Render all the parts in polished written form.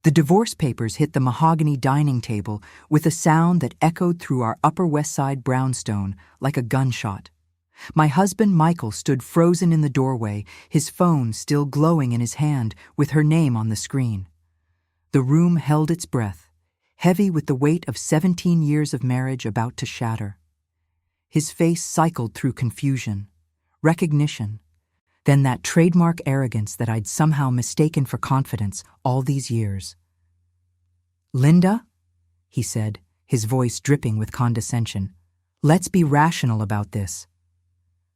The divorce papers hit the mahogany dining table with a sound that echoed through our Upper West Side brownstone like a gunshot. My husband Michael stood frozen in the doorway, his phone still glowing in his hand with her name on the screen. The room held its breath, heavy with the weight of 17 years of marriage about to shatter. His face cycled through confusion, recognition, then that trademark arrogance that I'd somehow mistaken for confidence all these years. "Linda," he said, his voice dripping with condescension, "let's be rational about this."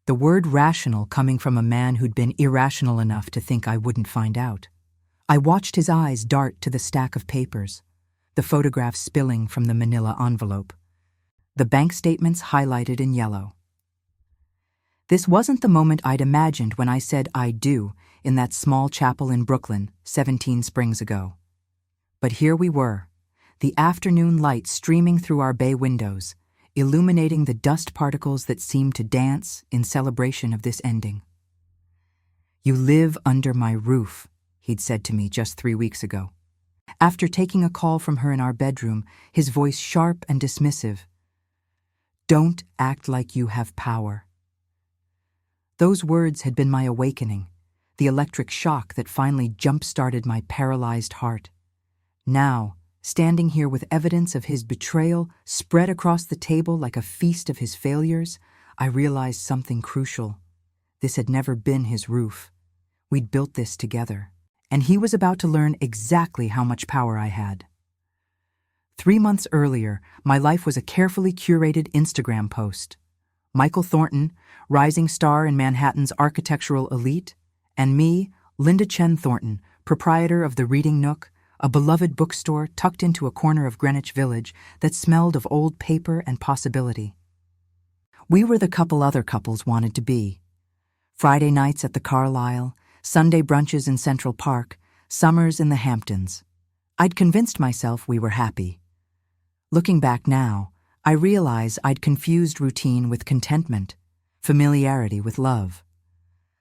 The word rational coming from a man who'd been irrational enough to think I wouldn't find out. I watched his eyes dart to the stack of papers, the photographs spilling from the manila envelope, the bank statements highlighted in yellow. This wasn't the moment I'd imagined when I said "I do" in that small chapel in Brooklyn 17 springs ago. But here we were, the afternoon light streaming through our bay windows, illuminating the dust particles that seemed to dance in celebration of this ending. "You live under my roof," he'd said to me just 3 weeks ago. After taking a call from her in our bedroom, his voice sharp and dismissive. "Don't act like you have power." Those words had been my awakening, the electric shock that finally jump-started my paralyzed heart. Now, standing here with evidence of his betrayal spread across the table like a feast of his failures, I realized something crucial. This had never been his roof. We'd built this together, and he was about to learn exactly how much power I had. 3 months earlier, my life was a carefully curated Instagram post. Michael Thornton, rising star in Manhattan's architectural elite, and me, Linda Chen Thornton, proprietor of the Reading Nook, a beloved bookstore tucked into a corner of Greenwich Village that smelled of old paper and possibility. We were the couple other couples wanted to be. Friday nights at the Carlyle, Sunday brunches in Central Park, summers in the Hamptons. I'd convinced myself we were happy. Looking back now, I realize I'd confused routine with contentment, familiarity with love.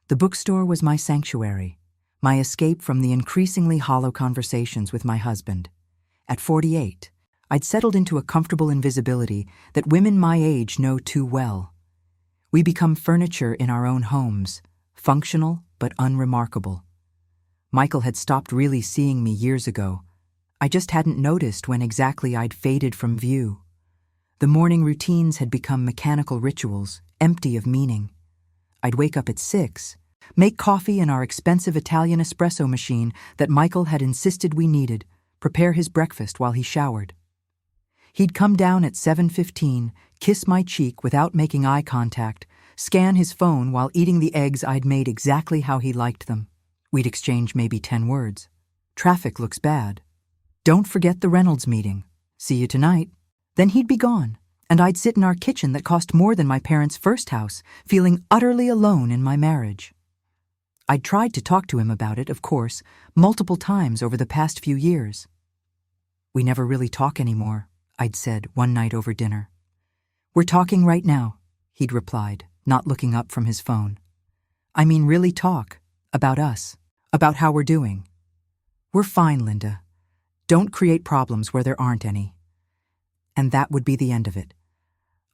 The bookstore was my sanctuary, my escape from the increasingly hollow conversations with my husband. At 48, I'd settled into a comfortable invisibility that women my age know too well. We become furniture in our own homes, functional but unremarkable. Michael had stopped really seeing me years ago. I just hadn't noticed when exactly I'd faded from view. The morning routines had become mechanical rituals, empty of meaning. I'd wake up at 6, make coffee in our expensive Italian espresso machine that Michael had insisted we needed, prepare his breakfast while he showered. He'd come down at 7:15, kiss my cheek without making eye contact, scan his phone while eating the eggs I'd made exactly how he liked them. We'd exchange maybe 10 words. "Traffic looks bad. Don't forget the Reynolds meeting. See you tonight." Then he'd be gone, and I'd sit in our kitchen that cost more than my parents' first house, feeling utterly alone in my marriage. I'd tried to talk to him about it, of course, multiple times over the past few years. "We never really talk anymore," I'd said one night over dinner. "We're talking right now," he'd replied, not looking up from his phone. "I mean really talk, about us, about how we're doing. We're fine, Linda. Don't create problems where there aren't any." And that would be the end of it.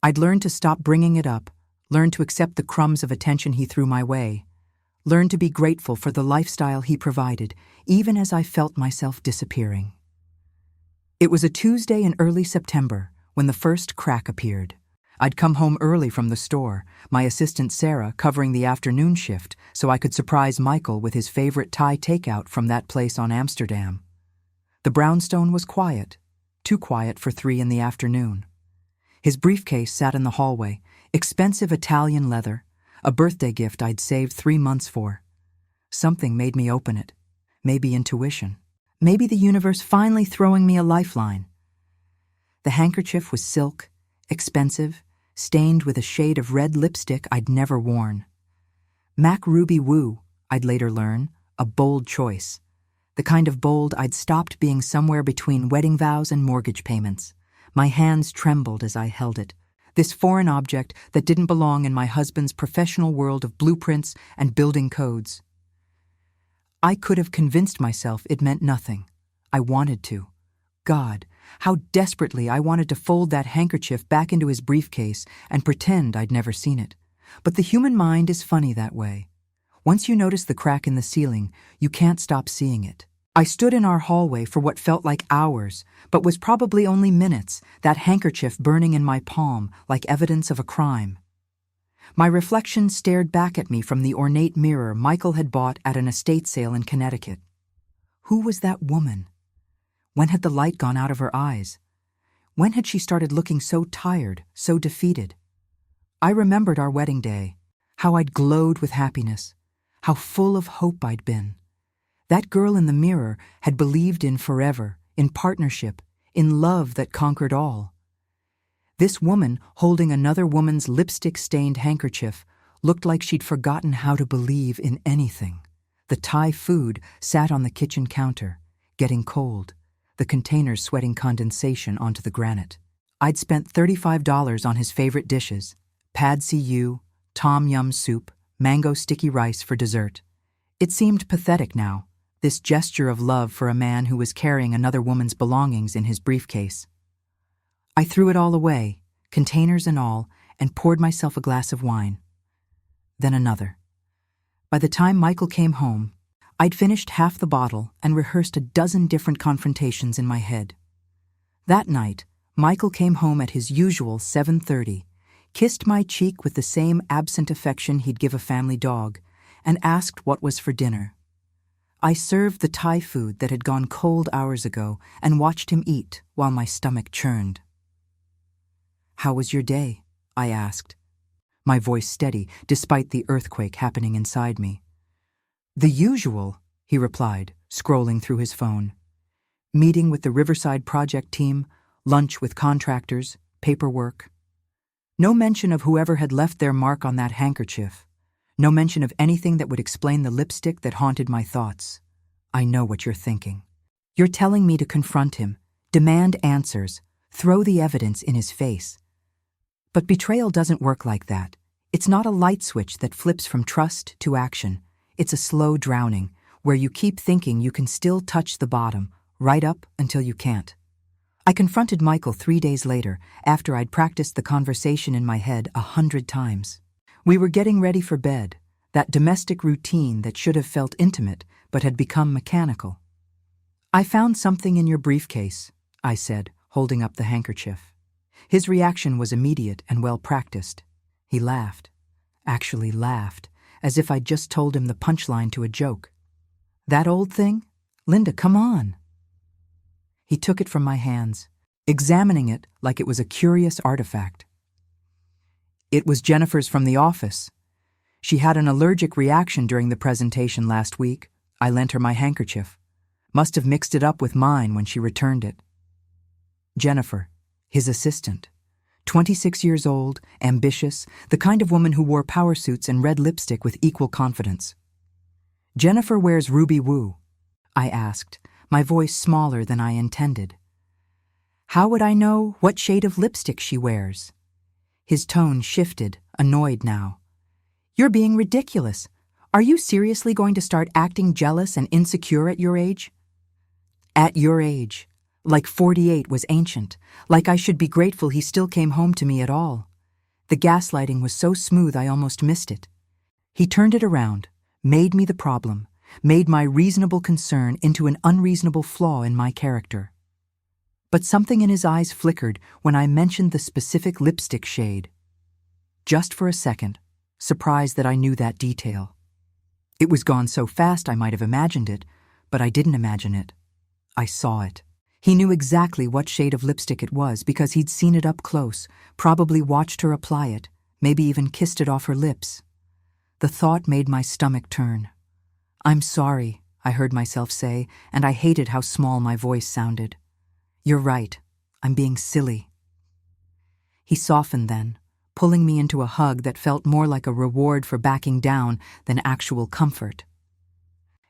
I'd learned to stop bringing it up, learn to accept the crumbs of attention he threw my way, learn to be grateful for the lifestyle he provided, even as I felt myself disappearing. It was a Tuesday in early September when the first crack appeared. I'd come home early from the store, my assistant Sarah covering the afternoon shift so I could surprise Michael with his favorite Thai takeout from that place on Amsterdam. The brownstone was quiet, too quiet for 3 in the afternoon. His briefcase sat in the hallway, expensive Italian leather, a birthday gift I'd saved 3 months for. Something made me open it. Maybe intuition. Maybe the universe finally throwing me a lifeline. The handkerchief was silk, expensive, stained with a shade of red lipstick I'd never worn. Mac Ruby Woo, I'd later learn, a bold choice. The kind of bold I'd stopped being somewhere between wedding vows and mortgage payments. My hands trembled as I held it. This foreign object that didn't belong in my husband's professional world of blueprints and building codes. I could have convinced myself it meant nothing. I wanted to. God, how desperately I wanted to fold that handkerchief back into his briefcase and pretend I'd never seen it. But the human mind is funny that way. Once you notice the crack in the ceiling, you can't stop seeing it. I stood in our hallway for what felt like hours, but was probably only minutes, that handkerchief burning in my palm like evidence of a crime. My reflection stared back at me from the ornate mirror Michael had bought at an estate sale in Connecticut. Who was that woman? When had the light gone out of her eyes? When had she started looking so tired, so defeated? I remembered our wedding day, how I'd glowed with happiness, how full of hope I'd been. That girl in the mirror had believed in forever, in partnership, in love that conquered all. This woman, holding another woman's lipstick-stained handkerchief, looked like she'd forgotten how to believe in anything. The Thai food sat on the kitchen counter, getting cold, the containers sweating condensation onto the granite. I'd spent $35 on his favorite dishes, pad see ew, tom yum soup, mango sticky rice for dessert. It seemed pathetic now, this gesture of love for a man who was carrying another woman's belongings in his briefcase. I threw it all away, containers and all, and poured myself a glass of wine. Then another. By the time Michael came home, I'd finished half the bottle and rehearsed a dozen different confrontations in my head. That night, Michael came home at his usual 7:30, kissed my cheek with the same absent affection he'd give a family dog, and asked what was for dinner. I served the Thai food that had gone cold hours ago and watched him eat while my stomach churned. "How was your day?" I asked, my voice steady despite the earthquake happening inside me. "The usual," he replied, scrolling through his phone. Meeting with the Riverside project team, lunch with contractors, paperwork. No mention of whoever had left their mark on that handkerchief. No mention of anything that would explain the lipstick that haunted my thoughts. I know what you're thinking. You're telling me to confront him, demand answers, throw the evidence in his face. But betrayal doesn't work like that. It's not a light switch that flips from trust to action. It's a slow drowning, where you keep thinking you can still touch the bottom, right up until you can't. I confronted Michael 3 days later, after I'd practiced the conversation in my head 100 times. We were getting ready for bed, that domestic routine that should have felt intimate but had become mechanical. "I found something in your briefcase," I said, holding up the handkerchief. His reaction was immediate and well-practiced. He laughed, actually laughed, as if I'd just told him the punchline to a joke. "That old thing? Linda, come on." He took it from my hands, examining it like it was a curious artifact. "It was Jennifer's from the office. She had an allergic reaction during the presentation last week. I lent her my handkerchief. Must have mixed it up with mine when she returned it." Jennifer, his assistant. 26 years old, ambitious, the kind of woman who wore power suits and red lipstick with equal confidence. "Jennifer wears Ruby Woo?" I asked, my voice smaller than I intended. "How would I know what shade of lipstick she wears?" His tone shifted, annoyed now. "You're being ridiculous. Are you seriously going to start acting jealous and insecure at your age?" At your age. Like 48 was ancient, like I should be grateful he still came home to me at all. The gaslighting was so smooth I almost missed it. He turned it around, made me the problem, made my reasonable concern into an unreasonable flaw in my character. But something in his eyes flickered when I mentioned the specific lipstick shade. Just for a second, surprised that I knew that detail. It was gone so fast I might have imagined it, but I didn't imagine it. I saw it. He knew exactly what shade of lipstick it was because he'd seen it up close, probably watched her apply it, maybe even kissed it off her lips. The thought made my stomach turn. "I'm sorry," I heard myself say, and I hated how small my voice sounded. "You're right. I'm being silly." He softened then, pulling me into a hug that felt more like a reward for backing down than actual comfort.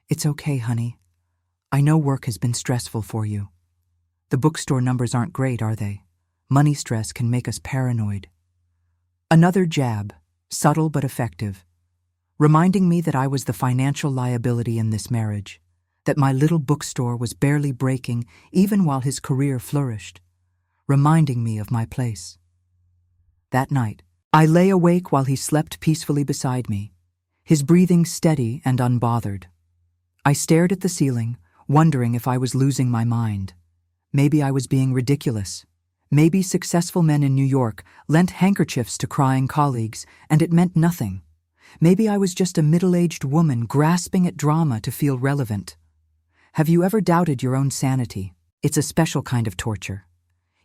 "It's okay, honey. I know work has been stressful for you. The bookstore numbers aren't great, are they? Money stress can make us paranoid." Another jab, subtle but effective, reminding me that I was the financial liability in this marriage, that my little bookstore was barely breaking even while his career flourished, reminding me of my place. That night, I lay awake while he slept peacefully beside me, his breathing steady and unbothered. I stared at the ceiling, wondering if I was losing my mind. Maybe I was being ridiculous. Maybe successful men in New York lent handkerchiefs to crying colleagues, and it meant nothing. Maybe I was just a middle-aged woman grasping at drama to feel relevant. Have you ever doubted your own sanity? It's a special kind of torture.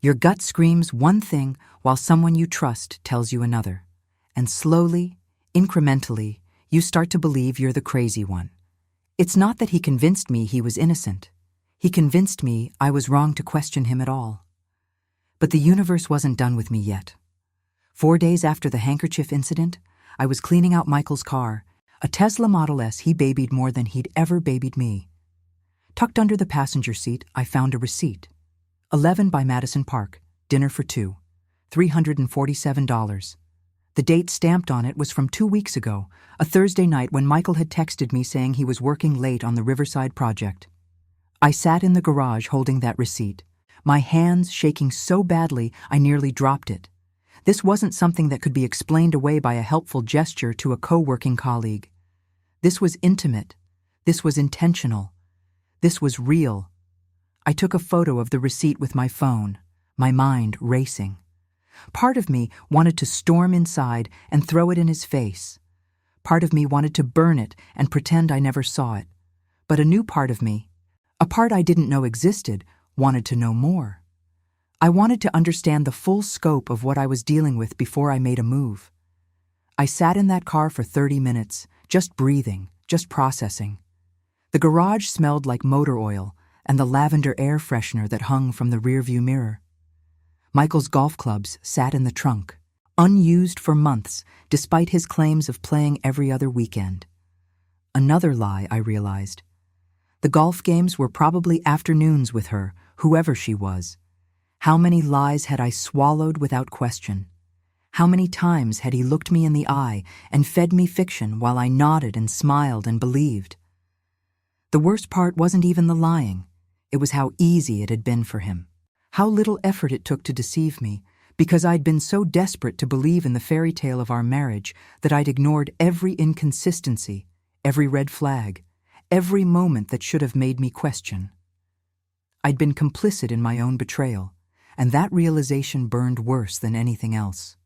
Your gut screams one thing while someone you trust tells you another. And slowly, incrementally, you start to believe you're the crazy one. It's not that he convinced me he was innocent. He convinced me I was wrong to question him at all. But the universe wasn't done with me yet. 4 days after the handkerchief incident, I was cleaning out Michael's car, a Tesla Model S he babied more than he'd ever babied me. Tucked under the passenger seat, I found a receipt. 11 by Madison Park, dinner for 2, $347. The date stamped on it was from 2 weeks ago, a Thursday night when Michael had texted me saying he was working late on the Riverside project. I sat in the garage holding that receipt, my hands shaking so badly I nearly dropped it. This wasn't something that could be explained away by a helpful gesture to a co-working colleague. This was intimate. This was intentional. This was real. I took a photo of the receipt with my phone, my mind racing. Part of me wanted to storm inside and throw it in his face. Part of me wanted to burn it and pretend I never saw it. But a new part of me, a part I didn't know existed, wanted to know more. I wanted to understand the full scope of what I was dealing with before I made a move. I sat in that car for 30 minutes, just breathing, just processing. The garage smelled like motor oil and the lavender air freshener that hung from the rearview mirror. Michael's golf clubs sat in the trunk, unused for months, despite his claims of playing every other weekend. Another lie, I realized. The golf games were probably afternoons with her, whoever she was. How many lies had I swallowed without question? How many times had he looked me in the eye and fed me fiction while I nodded and smiled and believed? The worst part wasn't even the lying. It was how easy it had been for him. How little effort it took to deceive me, because I'd been so desperate to believe in the fairy tale of our marriage that I'd ignored every inconsistency, every red flag, every moment that should have made me question. I'd been complicit in my own betrayal, and that realization burned worse than anything else.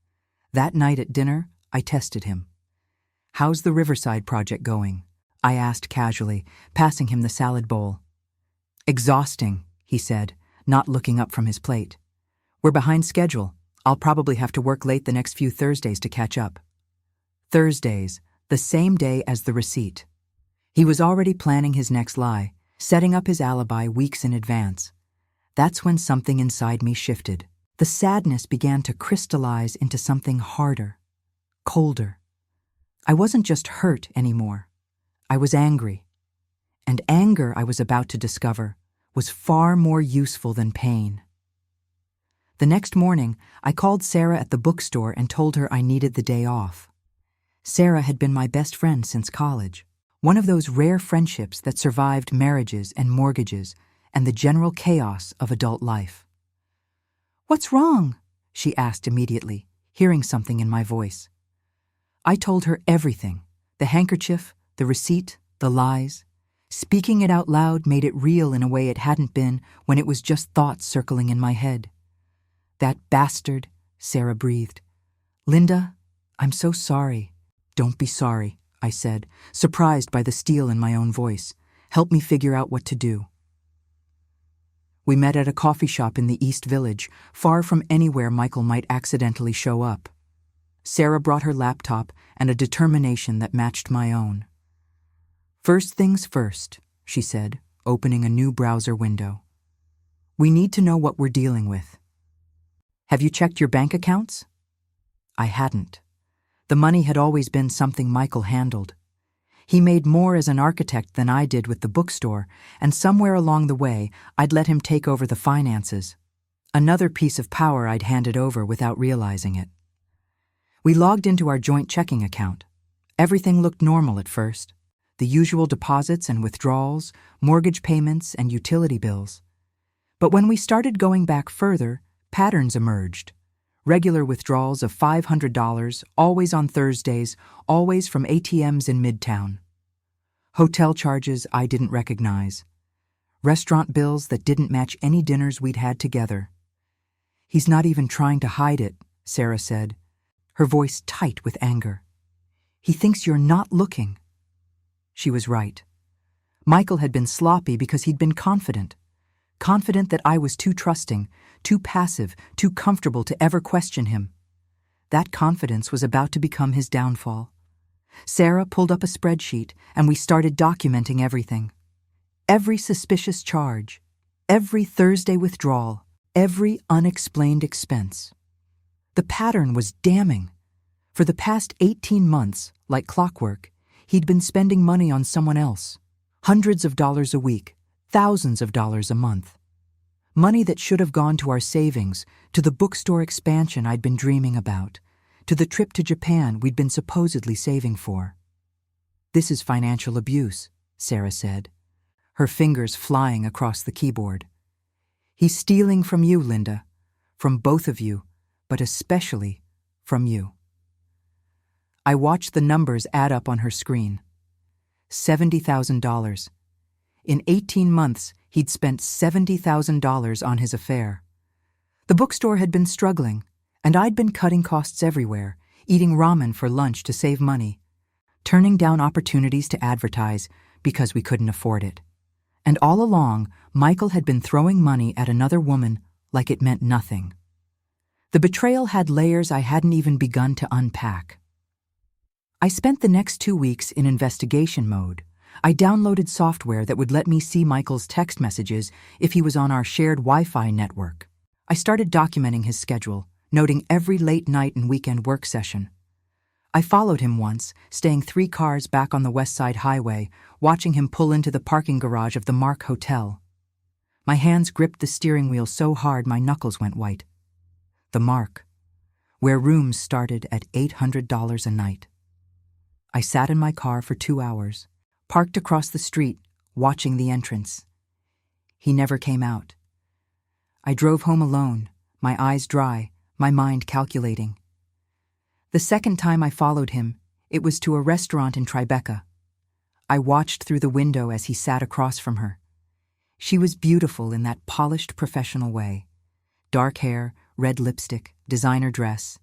That night at dinner, I tested him. "How's the Riverside project going?" I asked casually, passing him the salad bowl. "Exhausting," he said, not looking up from his plate. "We're behind schedule. I'll probably have to work late the next few Thursdays to catch up." Thursdays, the same day as the receipt. He was already planning his next lie, setting up his alibi weeks in advance. That's when something inside me shifted. The sadness began to crystallize into something harder, colder. I wasn't just hurt anymore. I was angry. And anger, I was about to discover, was far more useful than pain. The next morning, I called Sarah at the bookstore and told her I needed the day off. Sarah had been my best friend since college, one of those rare friendships that survived marriages and mortgages and the general chaos of adult life. "What's wrong?" she asked immediately, hearing something in my voice. I told her everything, the handkerchief, the receipt, the lies. Speaking it out loud made it real in a way it hadn't been when it was just thoughts circling in my head. "That bastard," Sarah breathed. "Linda, I'm so sorry." "Don't be sorry," I said, surprised by the steel in my own voice. "Help me figure out what to do." We met at a coffee shop in the East Village, far from anywhere Michael might accidentally show up. Sarah brought her laptop and a determination that matched my own. "First things first," she said, opening a new browser window. "We need to know what we're dealing with. Have you checked your bank accounts?" I hadn't. The money had always been something Michael handled. He made more as an architect than I did with the bookstore, and somewhere along the way, I'd let him take over the finances. Another piece of power I'd handed over without realizing it. We logged into our joint checking account. Everything looked normal at first. the usual deposits and withdrawals, mortgage payments and utility bills. But when we started going back further, patterns emerged. Regular withdrawals of $500, always on Thursdays, always from ATMs in Midtown. Hotel charges I didn't recognize. Restaurant bills that didn't match any dinners we'd had together. "He's not even trying to hide it," Sarah said, her voice tight with anger. "He thinks you're not looking." She was right. Michael had been sloppy because he'd been confident that I was too trusting, too passive, too comfortable to ever question him. That confidence was about to become his downfall. Sarah pulled up a spreadsheet, and we started documenting everything. Every suspicious charge, every Thursday withdrawal, every unexplained expense. The pattern was damning. For the past 18 months, like clockwork, he'd been spending money on someone else. Hundreds of dollars a week, thousands of dollars a month. Money that should have gone to our savings, to the bookstore expansion I'd been dreaming about, to the trip to Japan we'd been supposedly saving for. "This is financial abuse," Sarah said, her fingers flying across the keyboard. "He's stealing from you, Linda. From both of you, but especially from you." I watched the numbers add up on her screen. $70,000. In 18 months, he'd spent $70,000 on his affair. The bookstore had been struggling, and I'd been cutting costs everywhere, eating ramen for lunch to save money, turning down opportunities to advertise because we couldn't afford it. And all along, Michael had been throwing money at another woman like it meant nothing. The betrayal had layers I hadn't even begun to unpack. I spent the next 2 weeks in investigation mode. I downloaded software that would let me see Michael's text messages if he was on our shared Wi-Fi network. I started documenting his schedule, noting every late night and weekend work session. I followed him once, staying 3 cars back on the West Side Highway, watching him pull into the parking garage of the Mark Hotel. My hands gripped the steering wheel so hard my knuckles went white. The Mark, where rooms started at $800 a night. I sat in my car for 2 hours, parked across the street, watching the entrance. He never came out. I drove home alone, my eyes dry, my mind calculating. The second time I followed him, it was to a restaurant in Tribeca. I watched through the window as he sat across from her. She was beautiful in that polished professional way. Dark hair, red lipstick, designer dress.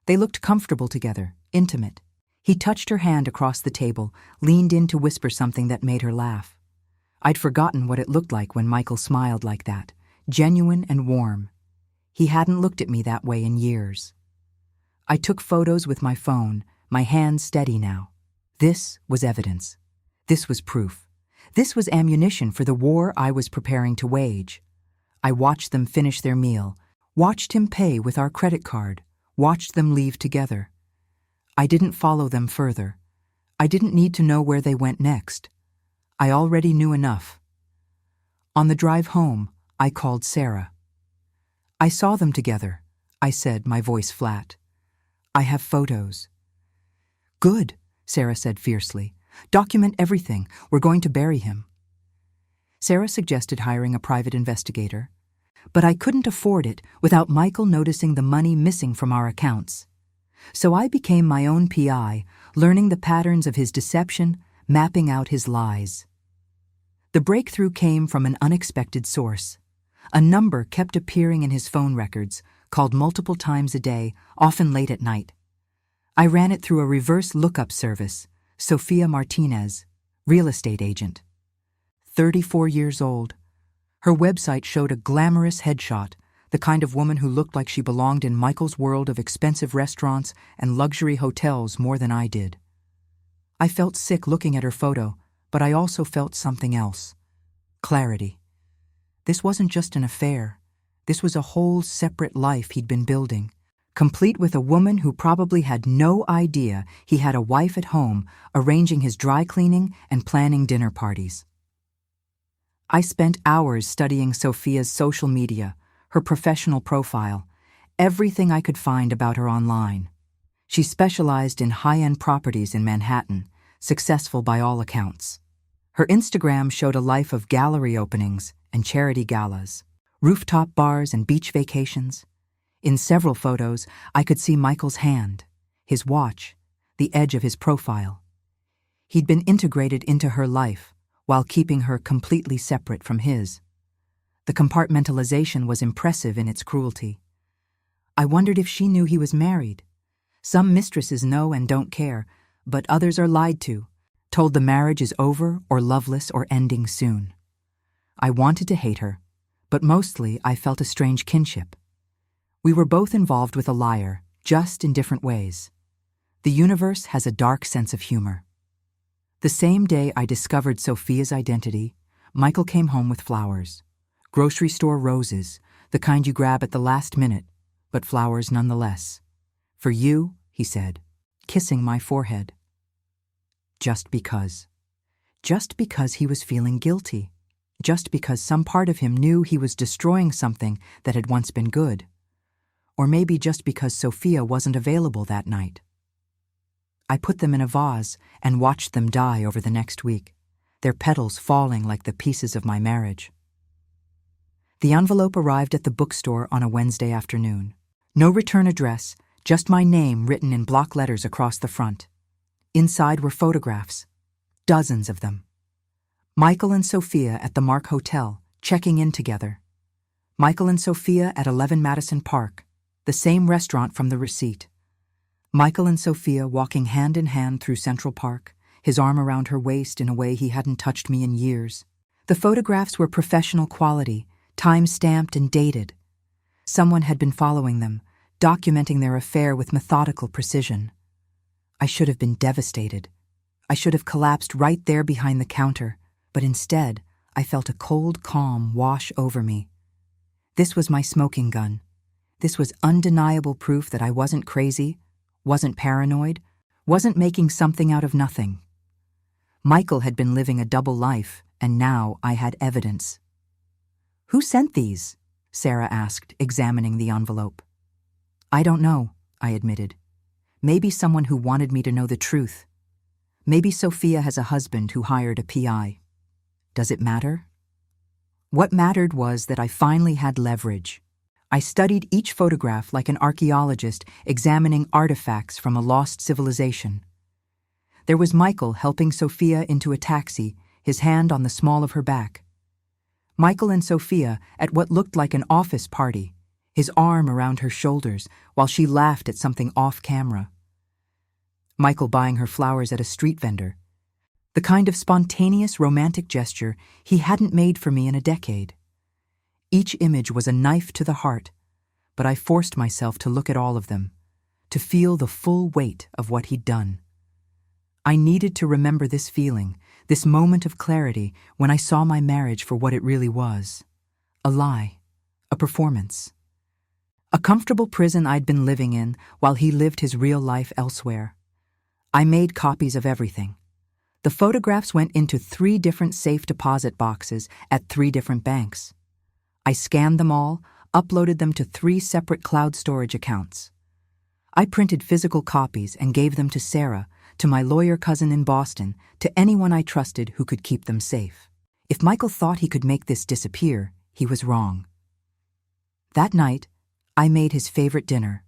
They looked comfortable together, intimate. He touched her hand across the table, leaned in to whisper something that made her laugh. I'd forgotten what it looked like when Michael smiled like that, genuine and warm. He hadn't looked at me that way in years. I took photos with my phone, my hands steady now. This was evidence. This was proof. This was ammunition for the war I was preparing to wage. I watched them finish their meal, watched him pay with our credit card, watched them leave together. I didn't follow them further. I didn't need to know where they went next. I already knew enough. On the drive home, I called Sarah. "I saw them together," I said, my voice flat. "I have photos." "Good," Sarah said fiercely. "Document everything. We're going to bury him." Sarah suggested hiring a private investigator, but I couldn't afford it without Michael noticing the money missing from our accounts. So I became my own PI, learning the patterns of his deception, mapping out his lies. The breakthrough came from an unexpected source. A number kept appearing in his phone records, called multiple times a day, often late at night. I ran it through a reverse lookup service, Sophia Martinez, real estate agent. 34 years old. Her website showed a glamorous headshot, the kind of woman who looked like she belonged in Michael's world of expensive restaurants and luxury hotels more than I did. I felt sick looking at her photo, but I also felt something else. Clarity. This wasn't just an affair. This was a whole separate life he'd been building, complete with a woman who probably had no idea he had a wife at home arranging his dry cleaning and planning dinner parties. I spent hours studying Sophia's social media, her professional profile, everything I could find about her online. She specialized in high-end properties in Manhattan, successful by all accounts. Her Instagram showed a life of gallery openings and charity galas, rooftop bars and beach vacations. In several photos, I could see Michael's hand, his watch, the edge of his profile. He'd been integrated into her life while keeping her completely separate from his. The compartmentalization was impressive in its cruelty. I wondered if she knew he was married. Some mistresses know and don't care, but others are lied to, told the marriage is over or loveless or ending soon. I wanted to hate her, but mostly I felt a strange kinship. We were both involved with a liar, just in different ways. The universe has a dark sense of humor. The same day I discovered Sophia's identity, Michael came home with flowers. Grocery store roses, the kind you grab at the last minute, but flowers nonetheless. For you, he said, kissing my forehead. Just because. Just because he was feeling guilty. Just because some part of him knew he was destroying something that had once been good. Or maybe just because Sophia wasn't available that night. I put them in a vase and watched them die over the next week, their petals falling like the pieces of my marriage. The envelope arrived at the bookstore on a Wednesday afternoon. No return address, just my name written in block letters across the front. Inside were photographs, dozens of them. Michael and Sophia at the Mark Hotel, checking in together. Michael and Sophia at 11 Madison Park, the same restaurant from the receipt. Michael and Sophia walking hand in hand through Central Park, his arm around her waist in a way he hadn't touched me in years. The photographs were professional quality, time-stamped and dated. Someone had been following them, documenting their affair with methodical precision. I should have been devastated. I should have collapsed right there behind the counter, but instead, I felt a cold calm wash over me. This was my smoking gun. This was undeniable proof that I wasn't crazy, wasn't paranoid, wasn't making something out of nothing. Michael had been living a double life, and now I had evidence. "Who sent these?" Sarah asked, examining the envelope. "I don't know," I admitted. "Maybe someone who wanted me to know the truth. Maybe Sophia has a husband who hired a PI. Does it matter?" What mattered was that I finally had leverage. I studied each photograph like an archaeologist examining artifacts from a lost civilization. There was Michael helping Sophia into a taxi, his hand on the small of her back. Michael and Sophia at what looked like an office party, his arm around her shoulders while she laughed at something off-camera. Michael buying her flowers at a street vendor, the kind of spontaneous romantic gesture he hadn't made for me in a decade. Each image was a knife to the heart, but I forced myself to look at all of them, to feel the full weight of what he'd done. I needed to remember this feeling, this moment of clarity when I saw my marriage for what it really was. A lie, a performance. A comfortable prison I'd been living in while he lived his real life elsewhere. I made copies of everything. The photographs went into 3 different safe deposit boxes at 3 different banks. I scanned them all, uploaded them to 3 separate cloud storage accounts. I printed physical copies and gave them to Sarah, to my lawyer cousin in Boston, to anyone I trusted who could keep them safe. If Michael thought he could make this disappear, he was wrong. That night, I made his favorite dinner,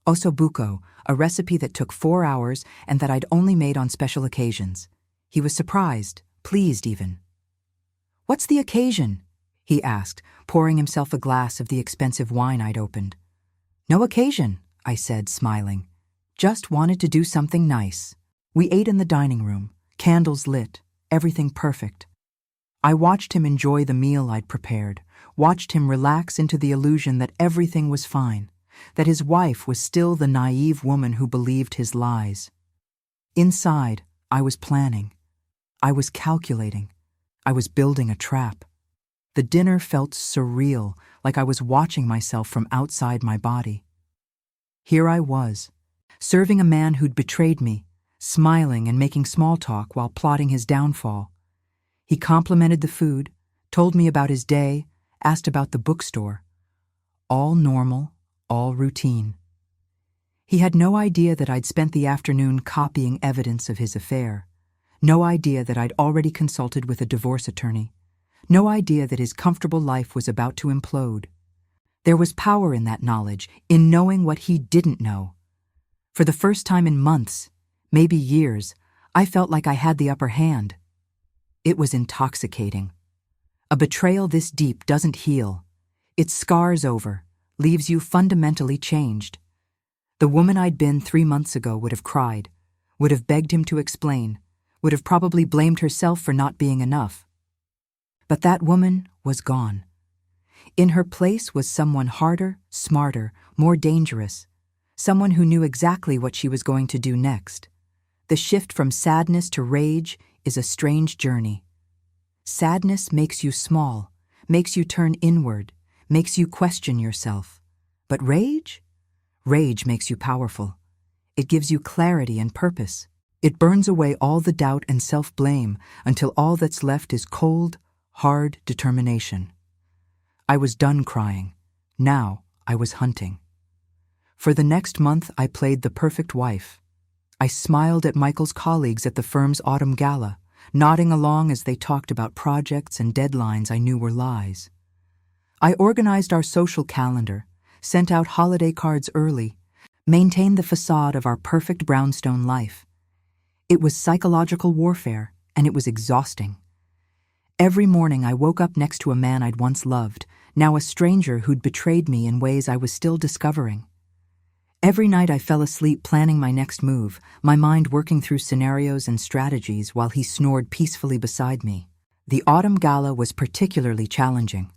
ossobuco, a recipe that took 4 hours and that I'd only made on special occasions. He was surprised, pleased even. "What's the occasion?" he asked, pouring himself a glass of the expensive wine I'd opened. "No occasion," I said, smiling. "Just wanted to do something nice." We ate in the dining room, candles lit, everything perfect. I watched him enjoy the meal I'd prepared, watched him relax into the illusion that everything was fine, that his wife was still the naive woman who believed his lies. Inside, I was planning. I was calculating. I was building a trap. The dinner felt surreal, like I was watching myself from outside my body. Here I was, serving a man who'd betrayed me, smiling and making small talk while plotting his downfall. He complimented the food, told me about his day, asked about the bookstore. All normal, all routine. He had no idea that I'd spent the afternoon copying evidence of his affair. No idea that I'd already consulted with a divorce attorney. No idea that his comfortable life was about to implode. There was power in that knowledge, in knowing what he didn't know. For the first time in months, maybe years, I felt like I had the upper hand. It was intoxicating. A betrayal this deep doesn't heal. It scars over, leaves you fundamentally changed. The woman I'd been 3 months ago would have cried, would have begged him to explain, would have probably blamed herself for not being enough. But that woman was gone. In her place was someone harder, smarter, more dangerous, someone who knew exactly what she was going to do next. The shift from sadness to rage is a strange journey. Sadness makes you small, makes you turn inward, makes you question yourself. But rage? Rage makes you powerful. It gives you clarity and purpose. It burns away all the doubt and self-blame until all that's left is cold, hard determination. I was done crying. Now I was hunting. For the next month, I played the perfect wife. I smiled at Michael's colleagues at the firm's autumn gala, nodding along as they talked about projects and deadlines I knew were lies. I organized our social calendar, sent out holiday cards early, maintained the facade of our perfect brownstone life. It was psychological warfare, and it was exhausting. Every morning I woke up next to a man I'd once loved, now a stranger who'd betrayed me in ways I was still discovering. Every night I fell asleep planning my next move, my mind working through scenarios and strategies while he snored peacefully beside me. The autumn gala was particularly challenging.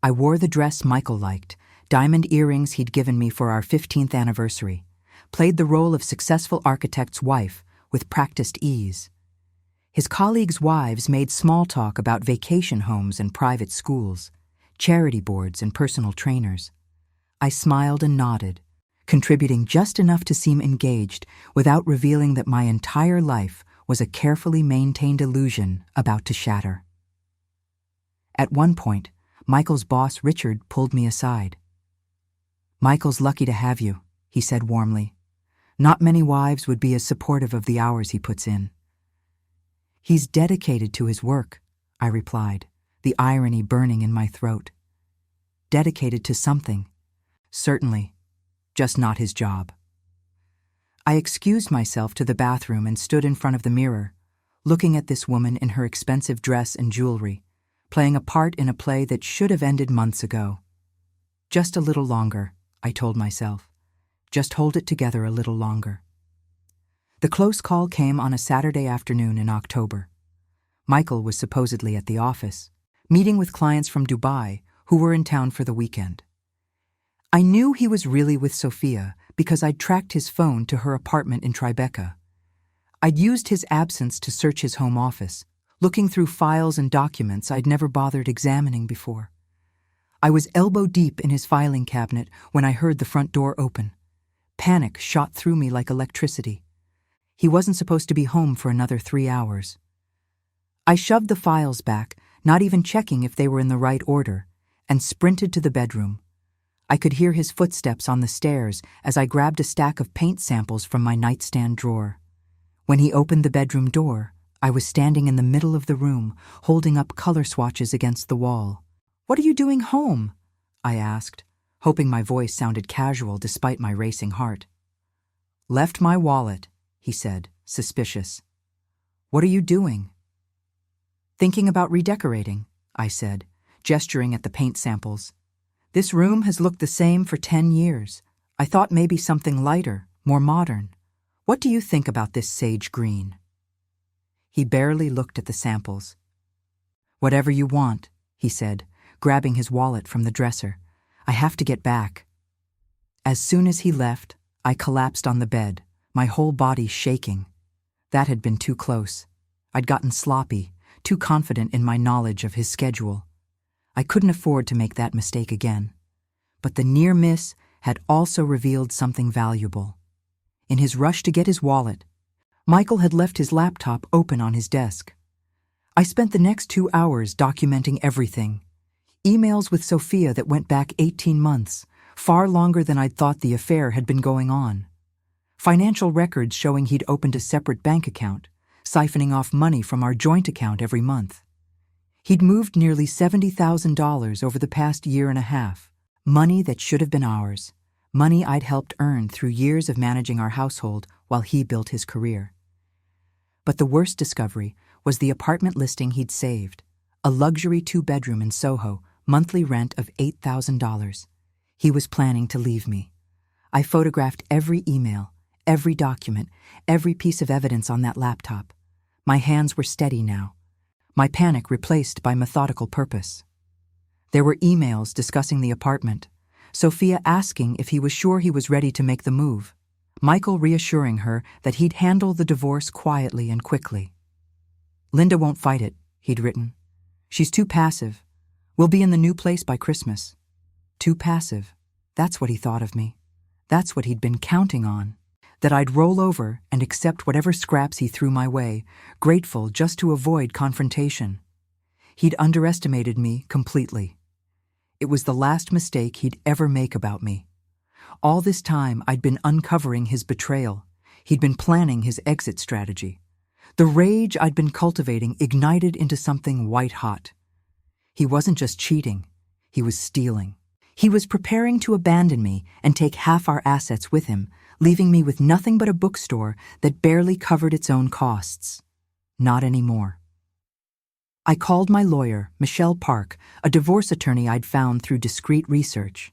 I wore the dress Michael liked, diamond earrings he'd given me for our 15th anniversary, played the role of successful architect's wife with practiced ease. His colleagues' wives made small talk about vacation homes and private schools, charity boards and personal trainers. I smiled and nodded, contributing just enough to seem engaged without revealing that my entire life was a carefully maintained illusion about to shatter. At one point, Michael's boss, Richard, pulled me aside. "Michael's lucky to have you," he said warmly. "Not many wives would be as supportive of the hours he puts in." "He's dedicated to his work," I replied, the irony burning in my throat. Dedicated to something. Certainly. Just not his job. I excused myself to the bathroom and stood in front of the mirror, looking at this woman in her expensive dress and jewelry, playing a part in a play that should have ended months ago. Just a little longer, I told myself. Just hold it together a little longer. The close call came on a Saturday afternoon in October. Michael was supposedly at the office, meeting with clients from Dubai who were in town for the weekend. I knew he was really with Sophia because I'd tracked his phone to her apartment in Tribeca. I'd used his absence to search his home office, looking through files and documents I'd never bothered examining before. I was elbow deep in his filing cabinet when I heard the front door open. Panic shot through me like electricity. He wasn't supposed to be home for another 3 hours. I shoved the files back, not even checking if they were in the right order, and sprinted to the bedroom. I could hear his footsteps on the stairs as I grabbed a stack of paint samples from my nightstand drawer. When he opened the bedroom door, I was standing in the middle of the room, holding up color swatches against the wall. "What are you doing home?" I asked, hoping my voice sounded casual despite my racing heart. "Left my wallet," he said, suspicious. "What are you doing?" "Thinking about redecorating," I said, gesturing at the paint samples. "This room has looked the same for 10 years. I thought maybe something lighter, more modern. What do you think about this sage green?" He barely looked at the samples. "Whatever you want," he said, grabbing his wallet from the dresser. "I have to get back." As soon as he left, I collapsed on the bed, my whole body shaking. That had been too close. I'd gotten sloppy, too confident in my knowledge of his schedule. I couldn't afford to make that mistake again. But the near miss had also revealed something valuable. In his rush to get his wallet, Michael had left his laptop open on his desk. I spent the next 2 hours documenting everything. Emails with Sophia that went back 18 months, far longer than I'd thought the affair had been going on. Financial records showing he'd opened a separate bank account, siphoning off money from our joint account every month. He'd moved nearly $70,000 over the past year and a half, money that should have been ours, money I'd helped earn through years of managing our household while he built his career. But the worst discovery was the apartment listing he'd saved, a luxury 2-bedroom in Soho, monthly rent of $8,000. He was planning to leave me. I photographed every email, every document, every piece of evidence on that laptop. My hands were steady now, my panic replaced by methodical purpose. There were emails discussing the apartment, Sophia asking if he was sure he was ready to make the move, Michael reassuring her that he'd handle the divorce quietly and quickly. "Linda won't fight it," he'd written. "She's too passive. We'll be in the new place by Christmas." Too passive. That's what he thought of me. That's what he'd been counting on. That I'd roll over and accept whatever scraps he threw my way, grateful just to avoid confrontation. He'd underestimated me completely. It was the last mistake he'd ever make about me. All this time I'd been uncovering his betrayal. He'd been planning his exit strategy. The rage I'd been cultivating ignited into something white-hot. He wasn't just cheating, he was stealing. He was preparing to abandon me and take half our assets with him, leaving me with nothing but a bookstore that barely covered its own costs. Not anymore. I called my lawyer, Michelle Park, a divorce attorney I'd found through discreet research.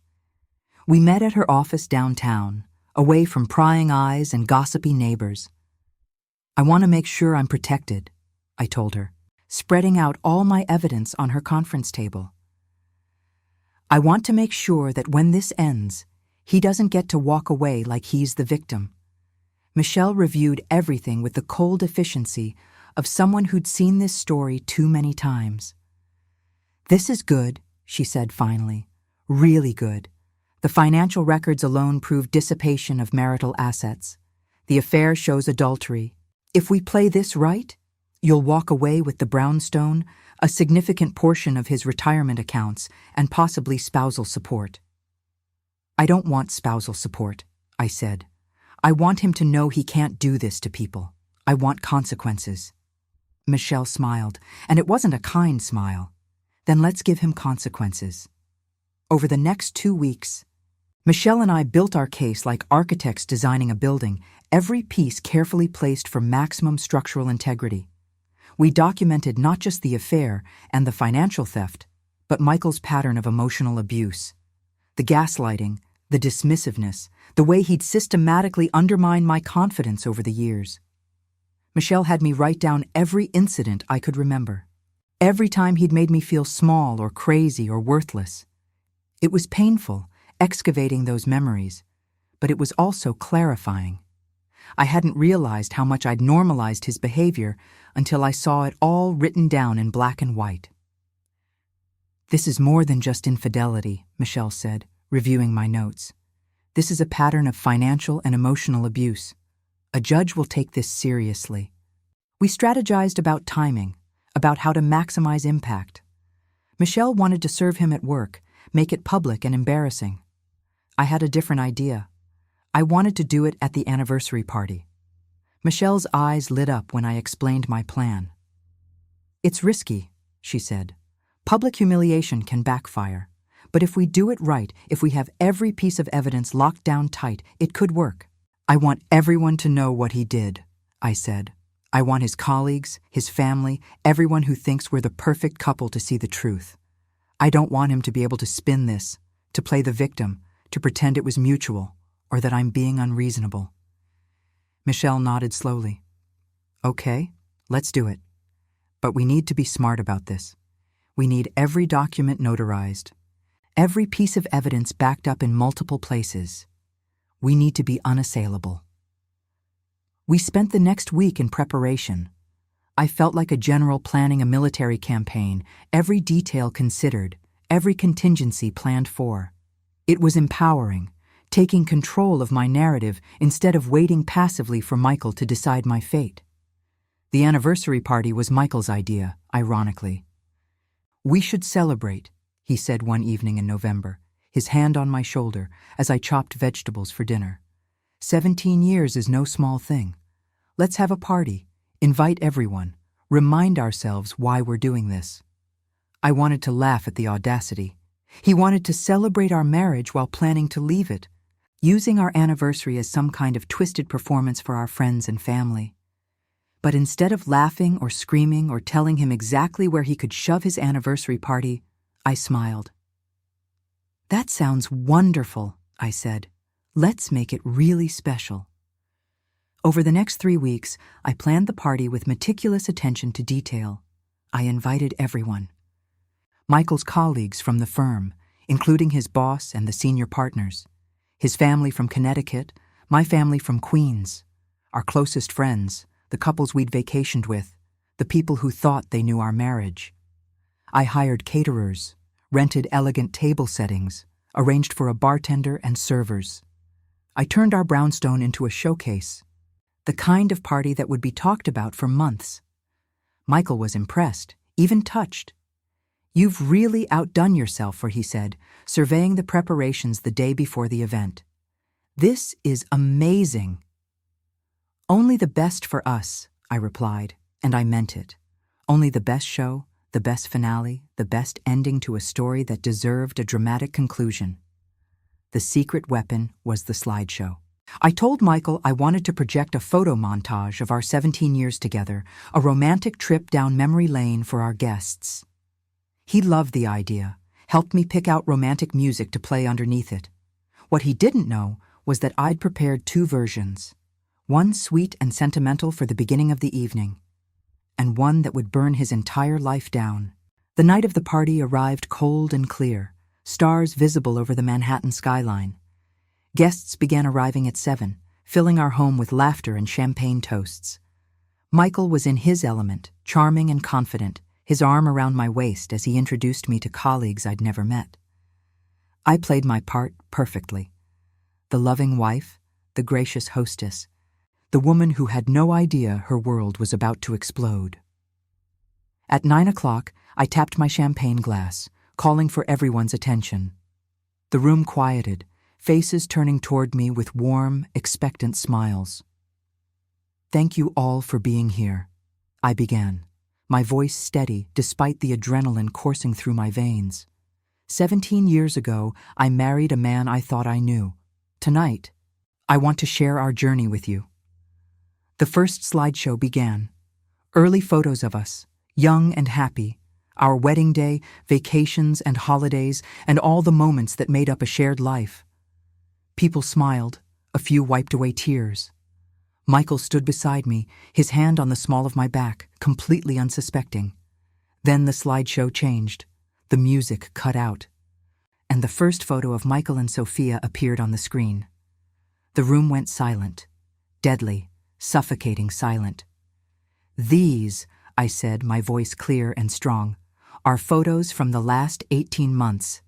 We met at her office downtown, away from prying eyes and gossipy neighbors. "I want to make sure I'm protected," I told her, spreading out all my evidence on her conference table. "I want to make sure that when this ends, he doesn't get to walk away like he's the victim." Michelle reviewed everything with the cold efficiency of someone who'd seen this story too many times. "This is good," she said finally. "Really good. The financial records alone prove dissipation of marital assets. The affair shows adultery. If we play this right, you'll walk away with the brownstone, a significant portion of his retirement accounts, and possibly spousal support." "I don't want spousal support," I said. "I want him to know he can't do this to people. I want consequences." Michelle smiled, and it wasn't a kind smile. "Then let's give him consequences." Over the next 2 weeks, Michelle and I built our case like architects designing a building, every piece carefully placed for maximum structural integrity. We documented not just the affair and the financial theft, but Michael's pattern of emotional abuse. The gaslighting, the dismissiveness, the way he'd systematically undermined my confidence over the years. Michelle had me write down every incident I could remember. Every time he'd made me feel small or crazy or worthless. It was painful, excavating those memories, but it was also clarifying. I hadn't realized how much I'd normalized his behavior until I saw it all written down in black and white. "This is more than just infidelity," Michelle said, reviewing my notes. "This is a pattern of financial and emotional abuse. A judge will take this seriously." We strategized about timing, about how to maximize impact. Michelle wanted to serve him at work, make it public and embarrassing. I had a different idea. I wanted to do it at the anniversary party. Michelle's eyes lit up when I explained my plan. "It's risky," she said. "Public humiliation can backfire. But if we do it right, if we have every piece of evidence locked down tight, it could work." "I want everyone to know what he did," I said. "I want his colleagues, his family, everyone who thinks we're the perfect couple to see the truth. I don't want him to be able to spin this, to play the victim, to pretend it was mutual, or that I'm being unreasonable." Michelle nodded slowly. "Okay, let's do it. But we need to be smart about this. We need every document notarized, every piece of evidence backed up in multiple places. We need to be unassailable." We spent the next week in preparation. I felt like a general planning a military campaign, every detail considered, every contingency planned for. It was empowering, taking control of my narrative instead of waiting passively for Michael to decide my fate. The anniversary party was Michael's idea, ironically. "We should celebrate," he said one evening in November, his hand on my shoulder as I chopped vegetables for dinner. 17 years is no small thing. Let's have a party. Invite everyone. Remind ourselves why we're doing this. I wanted to laugh at the audacity. He wanted to celebrate our marriage while planning to leave it, using our anniversary as some kind of twisted performance for our friends and family. But instead of laughing or screaming or telling him exactly where he could shove his anniversary party, I smiled. "That sounds wonderful," I said. "Let's make it really special." Over the next 3 weeks, I planned the party with meticulous attention to detail. I invited everyone. Michael's colleagues from the firm, including his boss and the senior partners, his family from Connecticut, my family from Queens, our closest friends, the couples we'd vacationed with, the people who thought they knew our marriage. I hired caterers, rented elegant table settings, arranged for a bartender and servers. I turned our brownstone into a showcase, the kind of party that would be talked about for months. Michael was impressed, even touched. "You've really outdone yourself," he said, surveying the preparations the day before the event. "This is amazing." "Only the best for us," I replied, and I meant it. Only the best show, the best finale, the best ending to a story that deserved a dramatic conclusion. The secret weapon was the slideshow. I told Michael I wanted to project a photo montage of our 17 years together, a romantic trip down memory lane for our guests. He loved the idea, helped me pick out romantic music to play underneath it. What he didn't know was that I'd prepared 2 versions, one sweet and sentimental for the beginning of the evening, and one that would burn his entire life down. The night of the party arrived cold and clear, stars visible over the Manhattan skyline. Guests began arriving at 7, filling our home with laughter and champagne toasts. Michael was in his element, charming and confident, his arm around my waist as he introduced me to colleagues I'd never met. I played my part perfectly. The loving wife, the gracious hostess, the woman who had no idea her world was about to explode. At 9 o'clock, I tapped my champagne glass, calling for everyone's attention. The room quieted, faces turning toward me with warm, expectant smiles. "Thank you all for being here," I began, my voice steady despite the adrenaline coursing through my veins. 17 years ago, I married a man I thought I knew. Tonight, I want to share our journey with you. The first slideshow began. Early photos of us, young and happy, our wedding day, vacations and holidays, and all the moments that made up a shared life. People smiled, a few wiped away tears. Michael stood beside me, his hand on the small of my back, completely unsuspecting. Then the slideshow changed. The music cut out. And the first photo of Michael and Sophia appeared on the screen. The room went silent, deadly, suffocating silent. "These," I said, my voice clear and strong, "are photos from the last 18 months.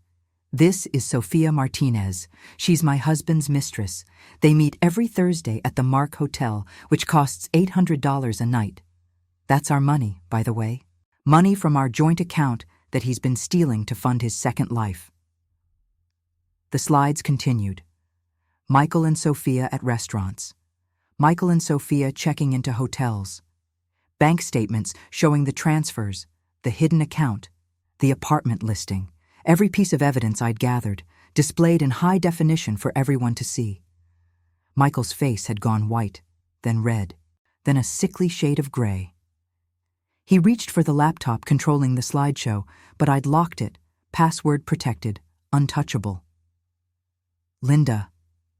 This is Sophia Martinez. She's my husband's mistress. They meet every Thursday at the Mark Hotel, which costs $800 a night. That's our money, by the way. Money from our joint account that he's been stealing to fund his second life." The slides continued. Michael and Sophia at restaurants. Michael and Sophia checking into hotels. Bank statements showing the transfers, the hidden account, the apartment listing. Every piece of evidence I'd gathered, displayed in high definition for everyone to see. Michael's face had gone white, then red, then a sickly shade of gray. He reached for the laptop controlling the slideshow, but I'd locked it, password protected, untouchable. "Linda,"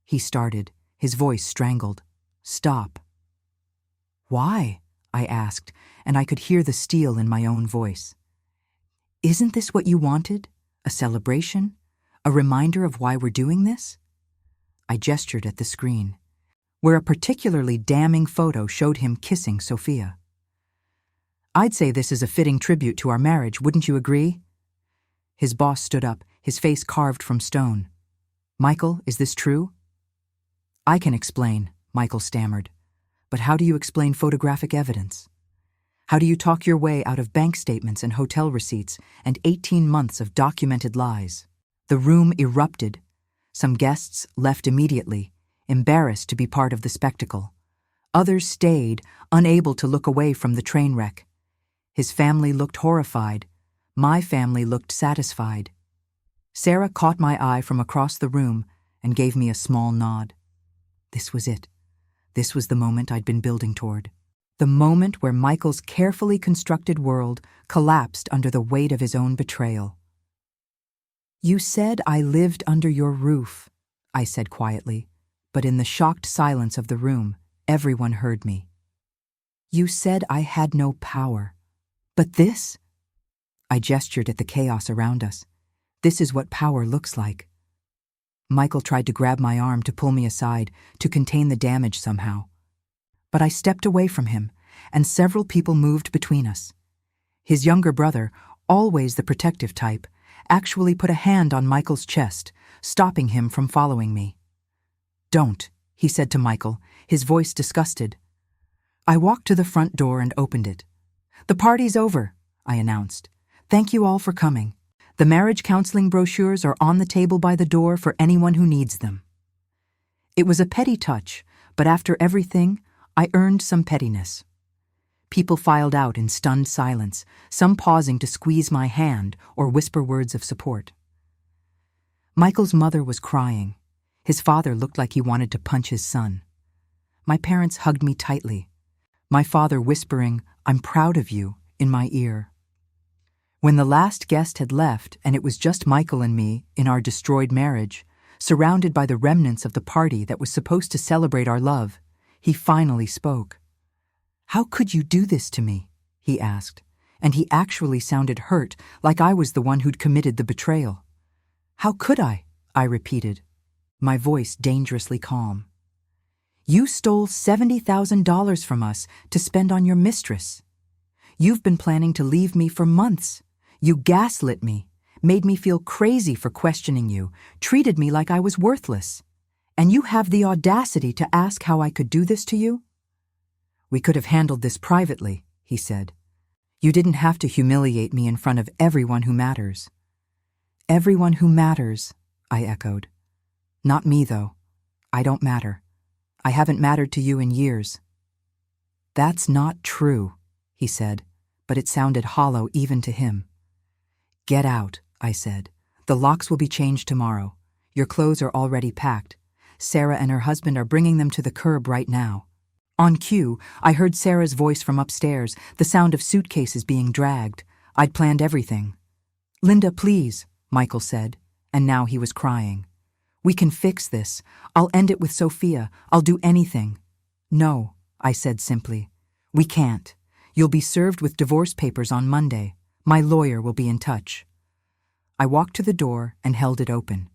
he started, his voice strangled. "Stop." "Why?" I asked, and I could hear the steel in my own voice. "Isn't this what you wanted? A celebration? A reminder of why we're doing this?" I gestured at the screen, where a particularly damning photo showed him kissing Sophia. "I'd say this is a fitting tribute to our marriage, wouldn't you agree?" His boss stood up, his face carved from stone. "Michael, is this true?" "I can explain," Michael stammered. "But how do you explain photographic evidence? How do you talk your way out of bank statements and hotel receipts and 18 months of documented lies?" The room erupted. Some guests left immediately, embarrassed to be part of the spectacle. Others stayed, unable to look away from the train wreck. His family looked horrified. My family looked satisfied. Sarah caught my eye from across the room and gave me a small nod. This was it. This was the moment I'd been building toward. The moment where Michael's carefully constructed world collapsed under the weight of his own betrayal. "You said I lived under your roof," I said quietly, but in the shocked silence of the room, everyone heard me. "You said I had no power. But this?" I gestured at the chaos around us. "This is what power looks like." Michael tried to grab my arm to pull me aside, to contain the damage somehow. But I stepped away from him, and several people moved between us. His younger brother, always the protective type, actually put a hand on Michael's chest, stopping him from following me. "Don't," he said to Michael, his voice disgusted. I walked to the front door and opened it. "The party's over," I announced. "Thank you all for coming. The marriage counseling brochures are on the table by the door for anyone who needs them." It was a petty touch, but after everything, I earned some pettiness. People filed out in stunned silence, some pausing to squeeze my hand or whisper words of support. Michael's mother was crying. His father looked like he wanted to punch his son. My parents hugged me tightly, my father whispering, "I'm proud of you," in my ear. When the last guest had left and it was just Michael and me in our destroyed marriage, surrounded by the remnants of the party that was supposed to celebrate our love, he finally spoke. "How could you do this to me?" he asked, and he actually sounded hurt, like I was the one who'd committed the betrayal. "How could I?" I repeated, my voice dangerously calm. "You stole $70,000 from us to spend on your mistress. You've been planning to leave me for months. You gaslit me, made me feel crazy for questioning you, treated me like I was worthless. And you have the audacity to ask how I could do this to you?" "We could have handled this privately," he said. "You didn't have to humiliate me in front of everyone who matters." "Everyone who matters," I echoed. "Not me, though. I don't matter. I haven't mattered to you in years." "That's not true," he said, but it sounded hollow even to him. "Get out," I said. "The locks will be changed tomorrow. Your clothes are already packed. Sarah and her husband are bringing them to the curb right now." On cue, I heard Sarah's voice from upstairs, the sound of suitcases being dragged. I'd planned everything. "Linda, please," Michael said, and now he was crying. "We can fix this. I'll end it with Sophia. I'll do anything." "No," I said simply. "We can't. You'll be served with divorce papers on Monday. My lawyer will be in touch." I walked to the door and held it open.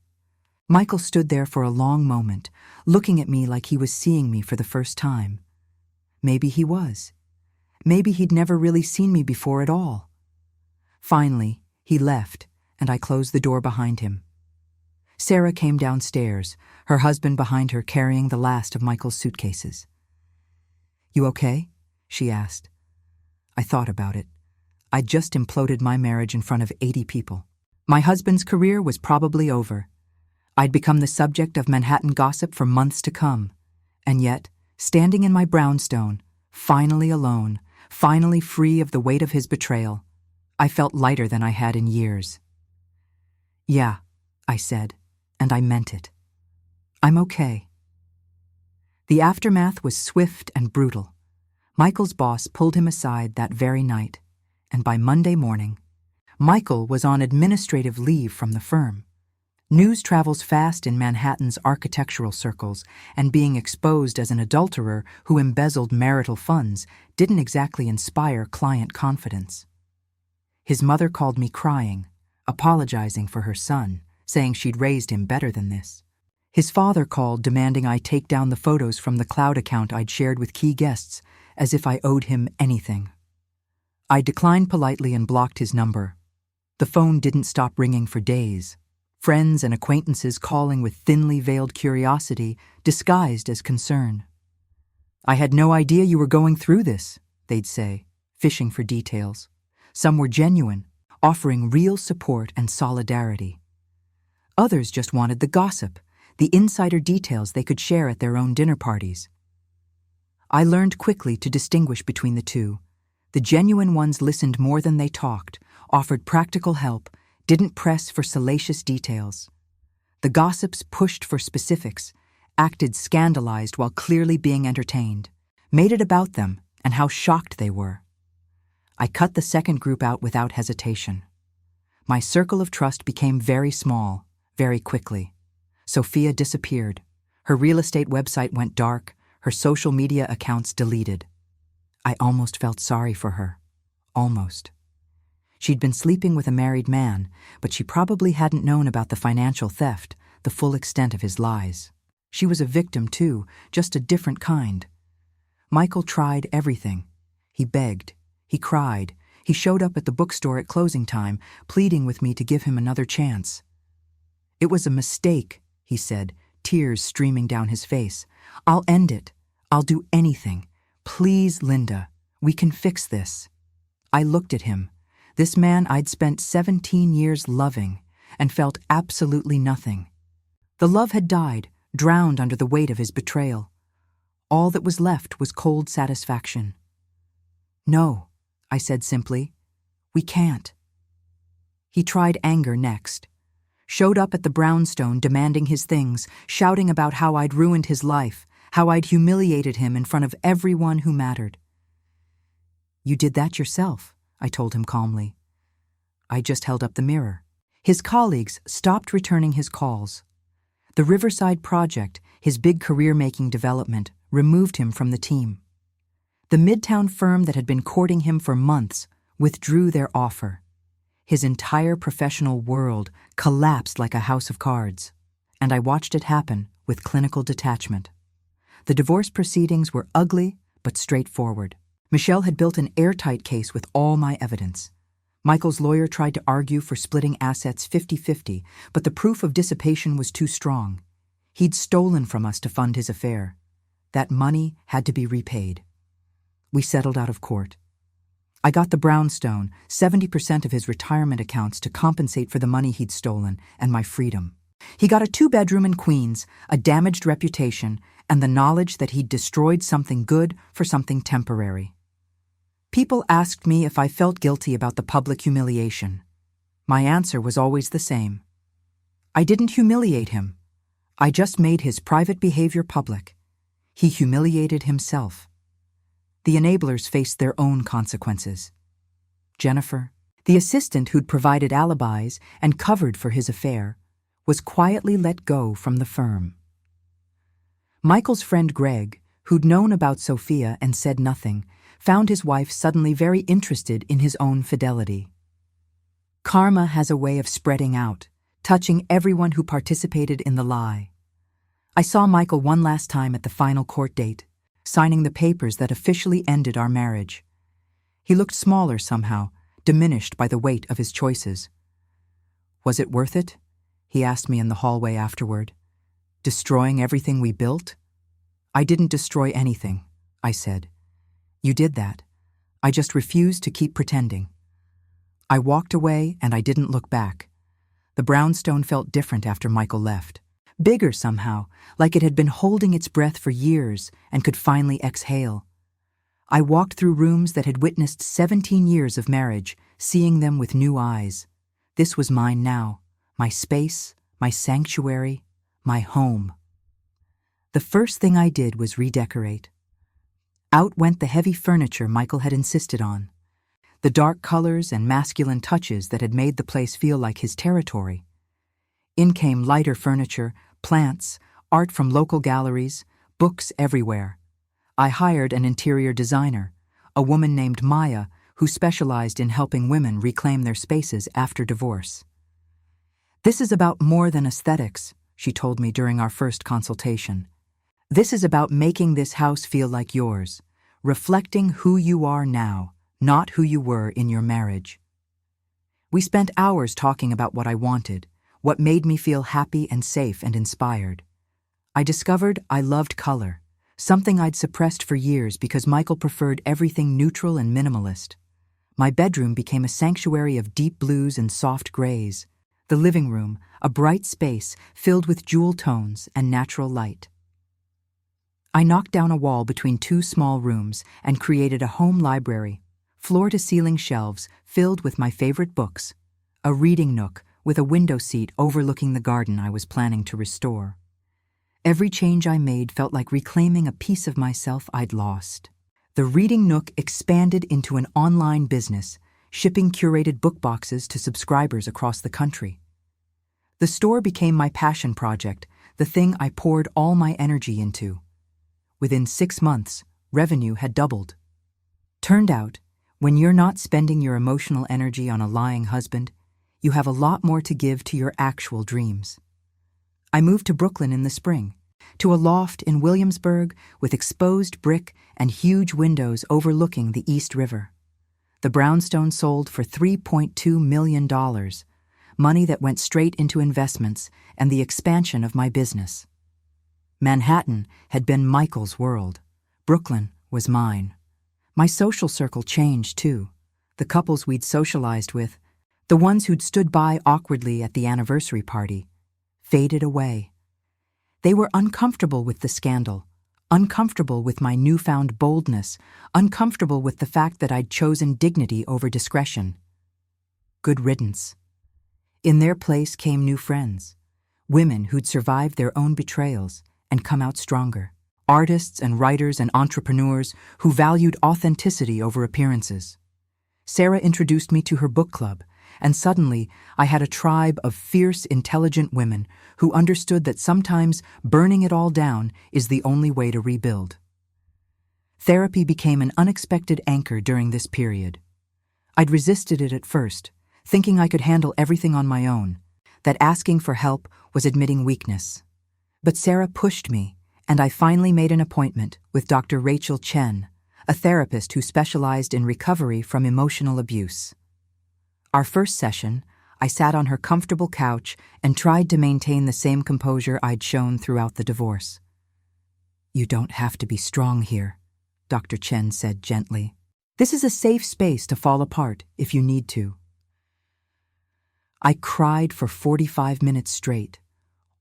Michael stood there for a long moment, looking at me like he was seeing me for the first time. Maybe he was. Maybe he'd never really seen me before at all. Finally, he left, and I closed the door behind him. Sarah came downstairs, her husband behind her carrying the last of Michael's suitcases. "You okay?" she asked. I thought about it. I'd just imploded my marriage in front of 80 people. My husband's career was probably over. I'd become the subject of Manhattan gossip for months to come. And yet, standing in my brownstone, finally alone, finally free of the weight of his betrayal, I felt lighter than I had in years. "Yeah," I said, and I meant it. "I'm okay." The aftermath was swift and brutal. Michael's boss pulled him aside that very night, and by Monday morning, Michael was on administrative leave from the firm. News travels fast in Manhattan's architectural circles, and being exposed as an adulterer who embezzled marital funds didn't exactly inspire client confidence. His mother called me crying, apologizing for her son, saying she'd raised him better than this. His father called demanding I take down the photos from the cloud account I'd shared with key guests, as if I owed him anything. I declined politely and blocked his number. The phone didn't stop ringing for days. Friends and acquaintances calling with thinly veiled curiosity, disguised as concern. "I had no idea you were going through this," they'd say, fishing for details. Some were genuine, offering real support and solidarity. Others just wanted the gossip, the insider details they could share at their own dinner parties. I learned quickly to distinguish between the two. The genuine ones listened more than they talked, offered practical help, didn't press for salacious details. The gossips pushed for specifics, acted scandalized while clearly being entertained, made it about them and how shocked they were. I cut the second group out without hesitation. My circle of trust became very small, very quickly. Sophia disappeared. Her real estate website went dark, her social media accounts deleted. I almost felt sorry for her. Almost. She'd been sleeping with a married man, but she probably hadn't known about the financial theft, the full extent of his lies. She was a victim too, just a different kind. Michael tried everything. He begged. He cried. He showed up at the bookstore at closing time, pleading with me to give him another chance. "It was a mistake," he said, tears streaming down his face. "I'll end it. I'll do anything. Please, Linda, we can fix this." I looked at him, this man I'd spent 17 years loving, and felt absolutely nothing. The love had died, drowned under the weight of his betrayal. All that was left was cold satisfaction. "No," I said simply. "We can't." He tried anger next. Showed up at the brownstone demanding his things, shouting about how I'd ruined his life, how I'd humiliated him in front of everyone who mattered. "You did that yourself," I told him calmly. I just held up the mirror. His colleagues stopped returning his calls. The Riverside project, his big career-making development, removed him from the team. The Midtown firm that had been courting him for months withdrew their offer. His entire professional world collapsed like a house of cards, and I watched it happen with clinical detachment. The divorce proceedings were ugly but straightforward. Michelle had built an airtight case with all my evidence. Michael's lawyer tried to argue for splitting assets 50-50, but the proof of dissipation was too strong. He'd stolen from us to fund his affair. That money had to be repaid. We settled out of court. I got the brownstone, 70% of his retirement accounts to compensate for the money he'd stolen, and my freedom. He got a 2-bedroom in Queens, a damaged reputation, and the knowledge that he'd destroyed something good for something temporary. People asked me if I felt guilty about the public humiliation. My answer was always the same. I didn't humiliate him. I just made his private behavior public. He humiliated himself. The enablers faced their own consequences. Jennifer, the assistant who'd provided alibis and covered for his affair, was quietly let go from the firm. Michael's friend Greg, who'd known about Sophia and said nothing, found his wife suddenly very interested in his own fidelity. Karma has a way of spreading out, touching everyone who participated in the lie. I saw Michael one last time at the final court date, signing the papers that officially ended our marriage. He looked smaller somehow, diminished by the weight of his choices. "Was it worth it?" he asked me in the hallway afterward. "Destroying everything we built?" "I didn't destroy anything," I said. "You did that. I just refused to keep pretending." I walked away and I didn't look back. The brownstone felt different after Michael left. Bigger somehow, like it had been holding its breath for years and could finally exhale. I walked through rooms that had witnessed 17 years of marriage, seeing them with new eyes. This was mine now, my space, my sanctuary, my home. The first thing I did was redecorate. Out went the heavy furniture Michael had insisted on, the dark colors and masculine touches that had made the place feel like his territory. In came lighter furniture, plants, art from local galleries, books everywhere. I hired an interior designer, a woman named Maya, who specialized in helping women reclaim their spaces after divorce. "This is about more than aesthetics," she told me during our first consultation. "This is about making this house feel like yours, reflecting who you are now, not who you were in your marriage." We spent hours talking about what I wanted, what made me feel happy and safe and inspired. I discovered I loved color, something I'd suppressed for years because Michael preferred everything neutral and minimalist. My bedroom became a sanctuary of deep blues and soft grays. The living room, a bright space filled with jewel tones and natural light. I knocked down a wall between two small rooms and created a home library, floor-to-ceiling shelves filled with my favorite books, a reading nook with a window seat overlooking the garden I was planning to restore. Every change I made felt like reclaiming a piece of myself I'd lost. The reading nook expanded into an online business, shipping curated book boxes to subscribers across the country. The store became my passion project, the thing I poured all my energy into. Within 6 months, revenue had doubled. Turned out, when you're not spending your emotional energy on a lying husband, you have a lot more to give to your actual dreams. I moved to Brooklyn in the spring, to a loft in Williamsburg with exposed brick and huge windows overlooking the East River. The brownstone sold for $3.2 million, money that went straight into investments and the expansion of my business. Manhattan had been Michael's world. Brooklyn was mine. My social circle changed, too. The couples we'd socialized with, the ones who'd stood by awkwardly at the anniversary party, faded away. They were uncomfortable with the scandal, uncomfortable with my newfound boldness, uncomfortable with the fact that I'd chosen dignity over discretion. Good riddance. In their place came new friends, women who'd survived their own betrayals and come out stronger, artists and writers and entrepreneurs who valued authenticity over appearances. Sarah introduced me to her book club, and suddenly I had a tribe of fierce, intelligent women who understood that sometimes burning it all down is the only way to rebuild. Therapy became an unexpected anchor during this period. I'd resisted it at first, thinking I could handle everything on my own, that asking for help was admitting weakness. But Sarah pushed me, and I finally made an appointment with Dr. Rachel Chen, a therapist who specialized in recovery from emotional abuse. Our first session, I sat on her comfortable couch and tried to maintain the same composure I'd shown throughout the divorce. "You don't have to be strong here," Dr. Chen said gently. "This is a safe space to fall apart if you need to." I cried for 45 minutes straight.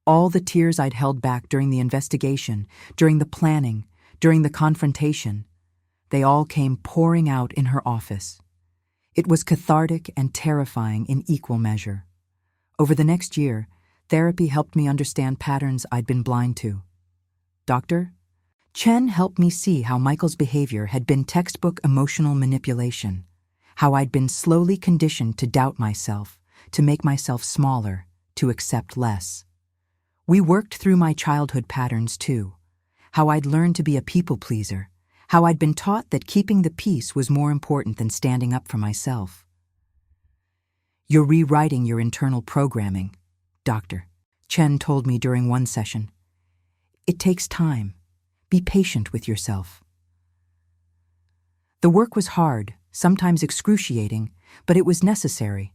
All the tears I'd held back during the investigation, during the planning, during the confrontation, they all came pouring out in her office. It was cathartic and terrifying in equal measure. Over the next year, therapy helped me understand patterns I'd been blind to. Dr. Chen helped me see how Michael's behavior had been textbook emotional manipulation, how I'd been slowly conditioned to doubt myself, to make myself smaller, to accept less. We worked through my childhood patterns too, how I'd learned to be a people pleaser, how I'd been taught that keeping the peace was more important than standing up for myself. "You're rewriting your internal programming," Dr. Chen told me during one session. "It takes time. Be patient with yourself." The work was hard, sometimes excruciating, but it was necessary.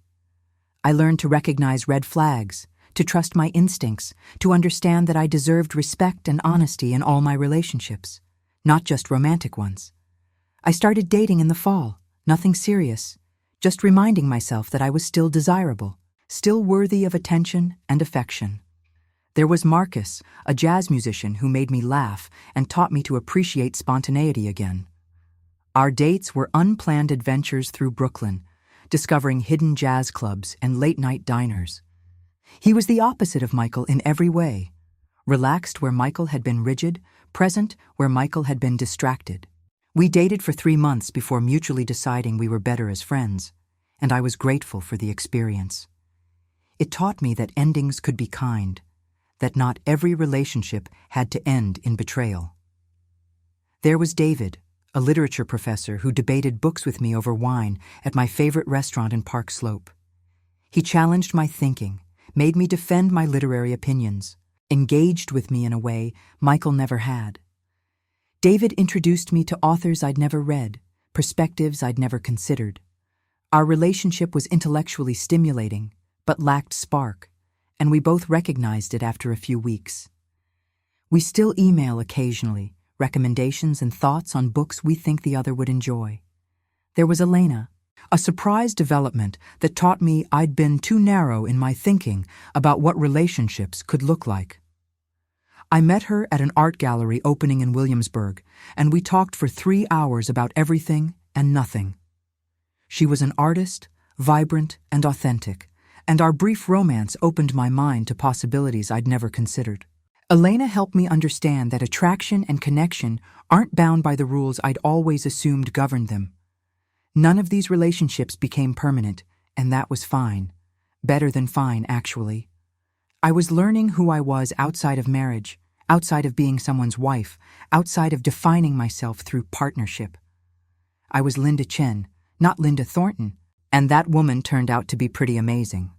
I learned to recognize red flags, to trust my instincts, to understand that I deserved respect and honesty in all my relationships, not just romantic ones. I started dating in the fall, nothing serious, just reminding myself that I was still desirable, still worthy of attention and affection. There was Marcus, a jazz musician who made me laugh and taught me to appreciate spontaneity again. Our dates were unplanned adventures through Brooklyn, discovering hidden jazz clubs and late-night diners. He was the opposite of Michael in every way, relaxed where Michael had been rigid, present where Michael had been distracted. We dated for 3 months before mutually deciding we were better as friends, and I was grateful for the experience. It taught me that endings could be kind, that not every relationship had to end in betrayal. There was David, a literature professor who debated books with me over wine at my favorite restaurant in Park Slope. He challenged my thinking, made me defend my literary opinions, engaged with me in a way Michael never had. David introduced me to authors I'd never read, perspectives I'd never considered. Our relationship was intellectually stimulating, but lacked spark, and we both recognized it after a few weeks. We still email occasionally, recommendations and thoughts on books we think the other would enjoy. There was Elena, a surprise development that taught me I'd been too narrow in my thinking about what relationships could look like. I met her at an art gallery opening in Williamsburg, and we talked for 3 hours about everything and nothing. She was an artist, vibrant and authentic, and our brief romance opened my mind to possibilities I'd never considered. Elena helped me understand that attraction and connection aren't bound by the rules I'd always assumed governed them. None of these relationships became permanent, and that was fine. Better than fine, actually. I was learning who I was outside of marriage, outside of being someone's wife, outside of defining myself through partnership. I was Linda Chen, not Linda Thornton, and that woman turned out to be pretty amazing.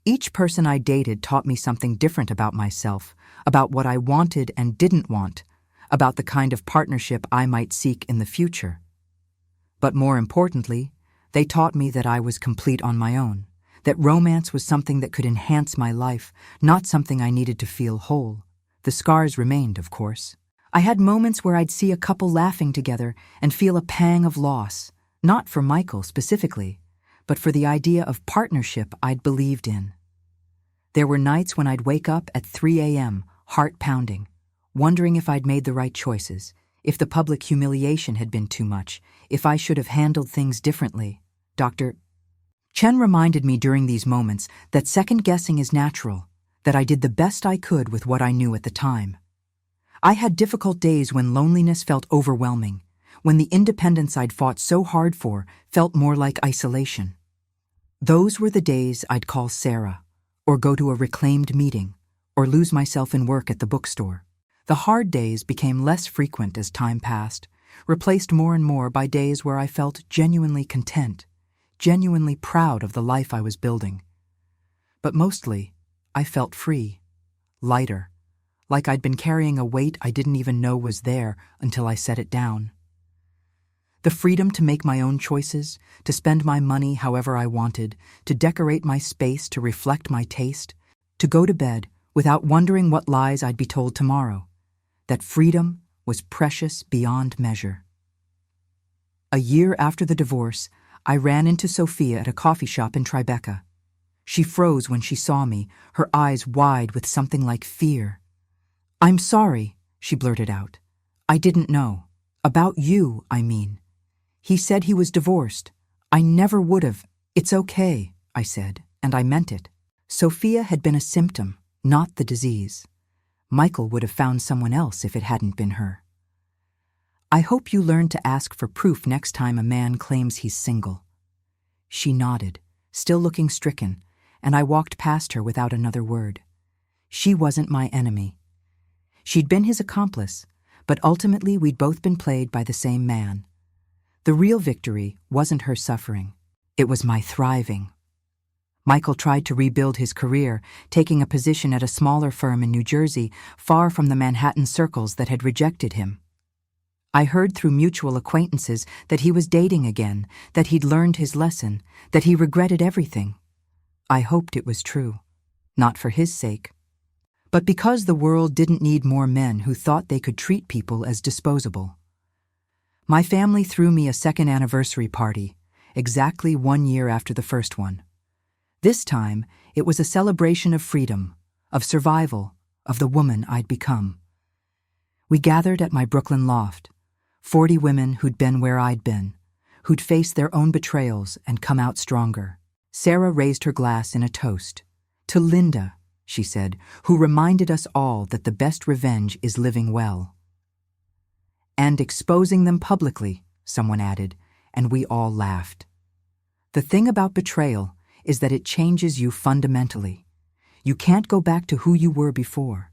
Each person I dated taught me something different about myself, about what I wanted and didn't want, about the kind of partnership I might seek in the future. But more importantly, they taught me that I was complete on my own, that romance was something that could enhance my life, not something I needed to feel whole. The scars remained, of course. I had moments where I'd see a couple laughing together and feel a pang of loss, not for Michael specifically, but for the idea of partnership I'd believed in. There were nights when I'd wake up at 3 a.m., heart pounding, wondering if I'd made the right choices, if the public humiliation had been too much, if I should have handled things differently. Dr. Chen reminded me during these moments that second-guessing is natural, that I did the best I could with what I knew at the time. I had difficult days when loneliness felt overwhelming, when the independence I'd fought so hard for felt more like isolation. Those were the days I'd call Sarah, or go to a reclaimed meeting, or lose myself in work at the bookstore. The hard days became less frequent as time passed, replaced more and more by days where I felt genuinely content, genuinely proud of the life I was building. But mostly, I felt free, lighter, like I'd been carrying a weight I didn't even know was there until I set it down. The freedom to make my own choices, to spend my money however I wanted, to decorate my space to reflect my taste, to go to bed without wondering what lies I'd be told tomorrow. That freedom was precious beyond measure. A year after the divorce, I ran into Sophia at a coffee shop in Tribeca. She froze when she saw me, her eyes wide with something like fear. "I'm sorry," she blurted out. "I didn't know. About you, I mean. He said he was divorced. I never would have." "It's okay," I said, and I meant it. Sophia had been a symptom, not the disease. Michael would have found someone else if it hadn't been her. "I hope you learn to ask for proof next time a man claims he's single." She nodded, still looking stricken, and I walked past her without another word. She wasn't my enemy. She'd been his accomplice, but ultimately we'd both been played by the same man. The real victory wasn't her suffering. It was my thriving. Michael tried to rebuild his career, taking a position at a smaller firm in New Jersey, far from the Manhattan circles that had rejected him. I heard through mutual acquaintances that he was dating again, that he'd learned his lesson, that he regretted everything. I hoped it was true, not for his sake, but because the world didn't need more men who thought they could treat people as disposable. My family threw me a second anniversary party, exactly 1 year after the first one. This time, it was a celebration of freedom, of survival, of the woman I'd become. We gathered at my Brooklyn loft, 40 women who'd been where I'd been, who'd faced their own betrayals and come out stronger. Sarah raised her glass in a toast. "To Linda," she said, "who reminded us all that the best revenge is living well." "And exposing them publicly," someone added, and we all laughed. The thing about betrayal is that it changes you fundamentally. You can't go back to who you were before.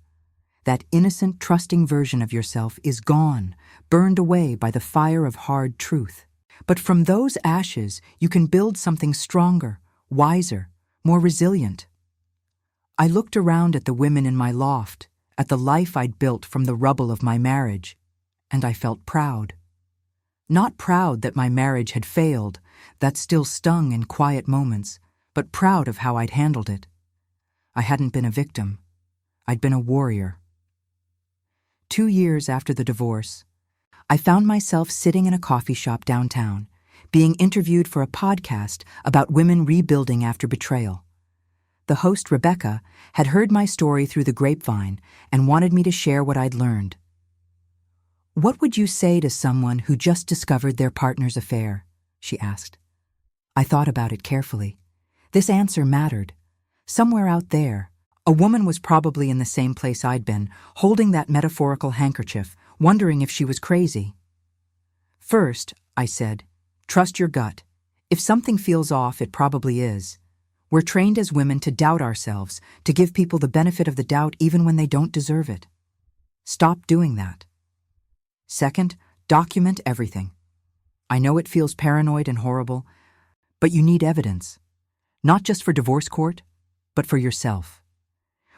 That innocent, trusting version of yourself is gone, burned away by the fire of hard truth. But from those ashes, you can build something stronger, wiser, more resilient. I looked around at the women in my loft, at the life I'd built from the rubble of my marriage, and I felt proud. Not proud that my marriage had failed, that still stung in quiet moments, but proud of how I'd handled it. I hadn't been a victim. I'd been a warrior. 2 years after the divorce, I found myself sitting in a coffee shop downtown, being interviewed for a podcast about women rebuilding after betrayal. The host, Rebecca, had heard my story through the grapevine and wanted me to share what I'd learned. "What would you say to someone who just discovered their partner's affair?" she asked. I thought about it carefully. This answer mattered. Somewhere out there, a woman was probably in the same place I'd been, holding that metaphorical handkerchief, wondering if she was crazy. "First," I said, "trust your gut. If something feels off, it probably is. We're trained as women to doubt ourselves, to give people the benefit of the doubt even when they don't deserve it. Stop doing that. Second, document everything. I know it feels paranoid and horrible, but you need evidence. Not just for divorce court, but for yourself.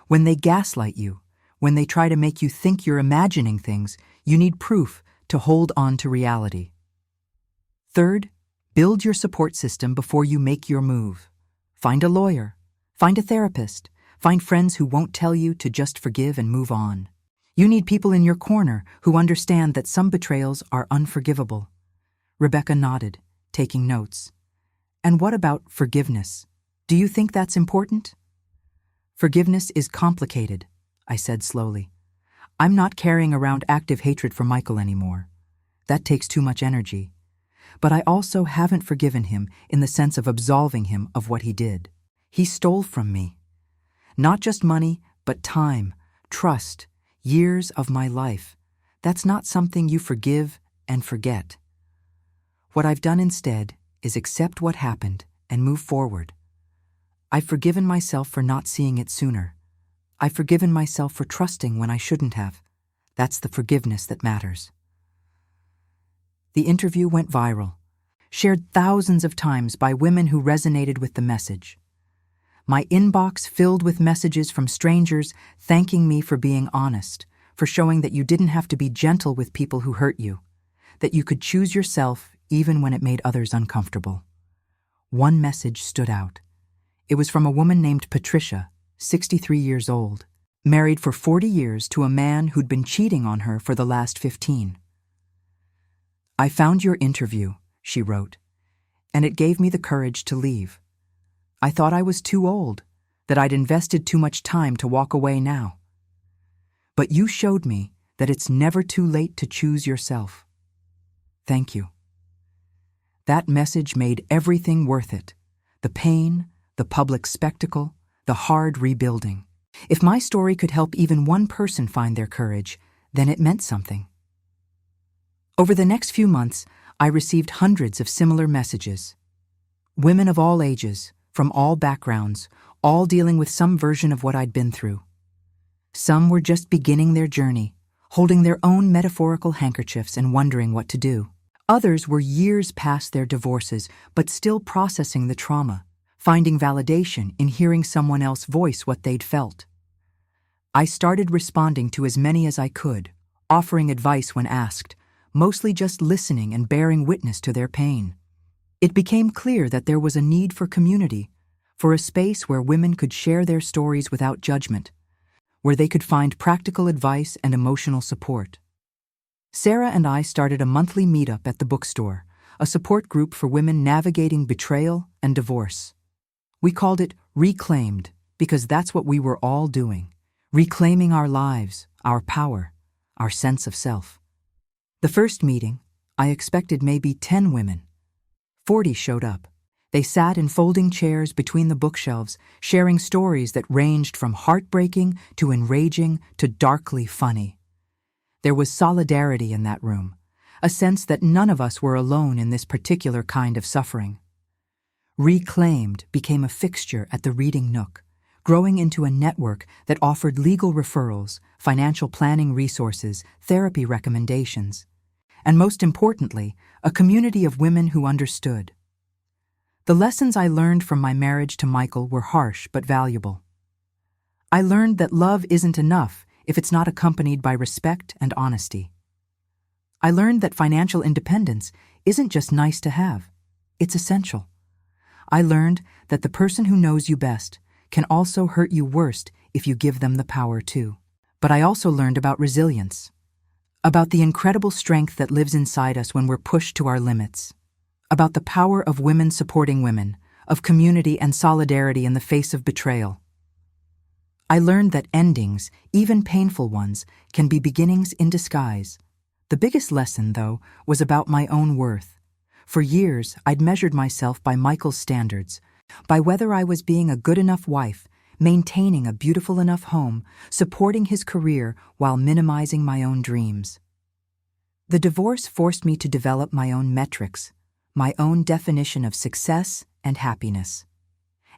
When they gaslight you, when they try to make you think you're imagining things, you need proof to hold on to reality. Third, build your support system before you make your move. Find a lawyer, find a therapist, find friends who won't tell you to just forgive and move on. You need people in your corner who understand that some betrayals are unforgivable." Rebecca nodded, taking notes. "And what about forgiveness? Do you think that's important?" "Forgiveness is complicated," I said slowly. "I'm not carrying around active hatred for Michael anymore. That takes too much energy. But I also haven't forgiven him in the sense of absolving him of what he did. He stole from me. Not just money, but time, trust, years of my life. That's not something you forgive and forget. What I've done instead is accept what happened and move forward. I've forgiven myself for not seeing it sooner. I've forgiven myself for trusting when I shouldn't have. That's the forgiveness that matters." The interview went viral, shared thousands of times by women who resonated with the message. My inbox filled with messages from strangers thanking me for being honest, for showing that you didn't have to be gentle with people who hurt you, that you could choose yourself even when it made others uncomfortable. One message stood out. It was from a woman named Patricia, 63 years old, married for 40 years to a man who'd been cheating on her for the last 15. "I found your interview," she wrote, "and it gave me the courage to leave. I thought I was too old, that I'd invested too much time to walk away now. But you showed me that it's never too late to choose yourself. Thank you." That message made everything worth it. The pain, the public spectacle, the hard rebuilding. If my story could help even one person find their courage, then it meant something. Over the next few months, I received hundreds of similar messages. Women of all ages, from all backgrounds, all dealing with some version of what I'd been through. Some were just beginning their journey, holding their own metaphorical handkerchiefs and wondering what to do. Others were years past their divorces, but still processing the trauma, finding validation in hearing someone else voice what they'd felt. I started responding to as many as I could, offering advice when asked, mostly just listening and bearing witness to their pain. It became clear that there was a need for community, for a space where women could share their stories without judgment, where they could find practical advice and emotional support. Sarah and I started a monthly meetup at the bookstore, a support group for women navigating betrayal and divorce. We called it Reclaimed because that's what we were all doing, reclaiming our lives, our power, our sense of self. The first meeting, I expected maybe 10 women. 40 showed up. They sat in folding chairs between the bookshelves, sharing stories that ranged from heartbreaking to enraging to darkly funny. There was solidarity in that room, a sense that none of us were alone in this particular kind of suffering. Reclaimed became a fixture at the Reading Nook, growing into a network that offered legal referrals, financial planning resources, therapy recommendations, and most importantly, a community of women who understood. The lessons I learned from my marriage to Michael were harsh but valuable. I learned that love isn't enough if it's not accompanied by respect and honesty. I learned that financial independence isn't just nice to have, it's essential. I learned that the person who knows you best can also hurt you worst if you give them the power to. But I also learned about resilience, about the incredible strength that lives inside us when we're pushed to our limits, about the power of women supporting women, of community and solidarity in the face of betrayal. I learned that endings, even painful ones, can be beginnings in disguise. The biggest lesson, though, was about my own worth. For years, I'd measured myself by Michael's standards, by whether I was being a good enough wife, maintaining a beautiful enough home, supporting his career while minimizing my own dreams. The divorce forced me to develop my own metrics, my own definition of success and happiness.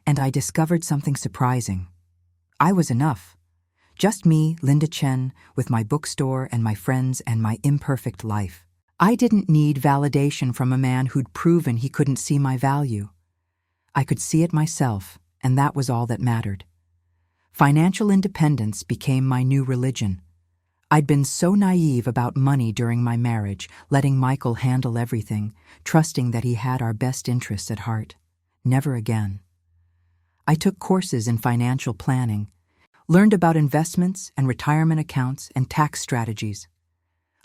And I discovered something surprising. I was enough. Just me, Linda Chen, with my bookstore and my friends and my imperfect life. I didn't need validation from a man who'd proven he couldn't see my value. I could see it myself, and that was all that mattered. Financial independence became my new religion. I'd been so naive about money during my marriage, letting Michael handle everything, trusting that he had our best interests at heart. Never again. I took courses in financial planning, learned about investments and retirement accounts and tax strategies.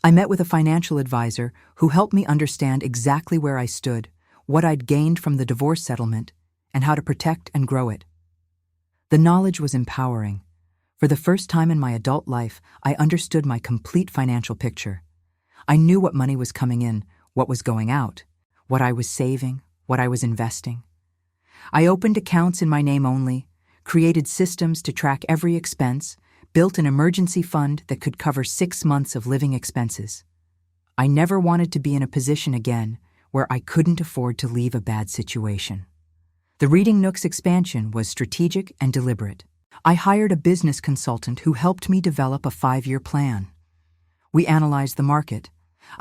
I met with a financial advisor who helped me understand exactly where I stood, what I'd gained from the divorce settlement, and how to protect and grow it. The knowledge was empowering. For the first time in my adult life, I understood my complete financial picture. I knew what money was coming in, what was going out, what I was saving, what I was investing. I opened accounts in my name only, created systems to track every expense, built an emergency fund that could cover 6 months of living expenses. I never wanted to be in a position again where I couldn't afford to leave a bad situation. The Reading Nook's expansion was strategic and deliberate. I hired a business consultant who helped me develop a 5-year plan. We analyzed the market,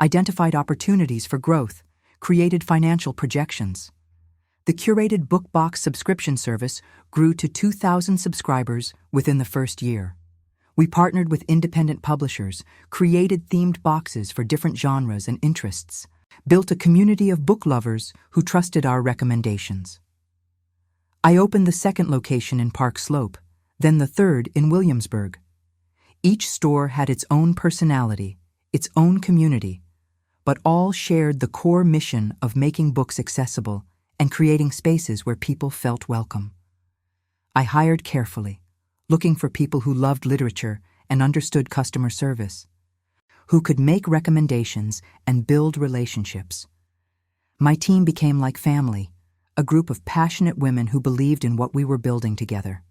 identified opportunities for growth, created financial projections. The curated BookBox subscription service grew to 2,000 subscribers within the first year. We partnered with independent publishers, created themed boxes for different genres and interests, built a community of book lovers who trusted our recommendations. I opened the second location in Park Slope, then the third in Williamsburg. Each store had its own personality, its own community, but all shared the core mission of making books accessible and creating spaces where people felt welcome. I hired carefully, looking for people who loved literature and understood customer service, who could make recommendations and build relationships. My team became like family, a group of passionate women who believed in what we were building together.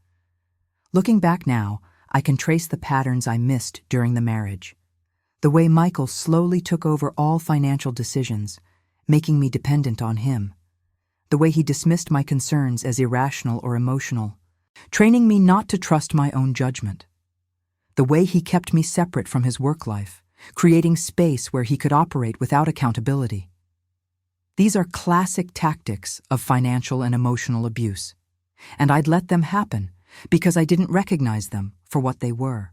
Looking back now, I can trace the patterns I missed during the marriage. The way Michael slowly took over all financial decisions, making me dependent on him. The way he dismissed my concerns as irrational or emotional, training me not to trust my own judgment. The way he kept me separate from his work life, creating space where he could operate without accountability. These are classic tactics of financial and emotional abuse, and I'd let them happen because I didn't recognize them for what they were.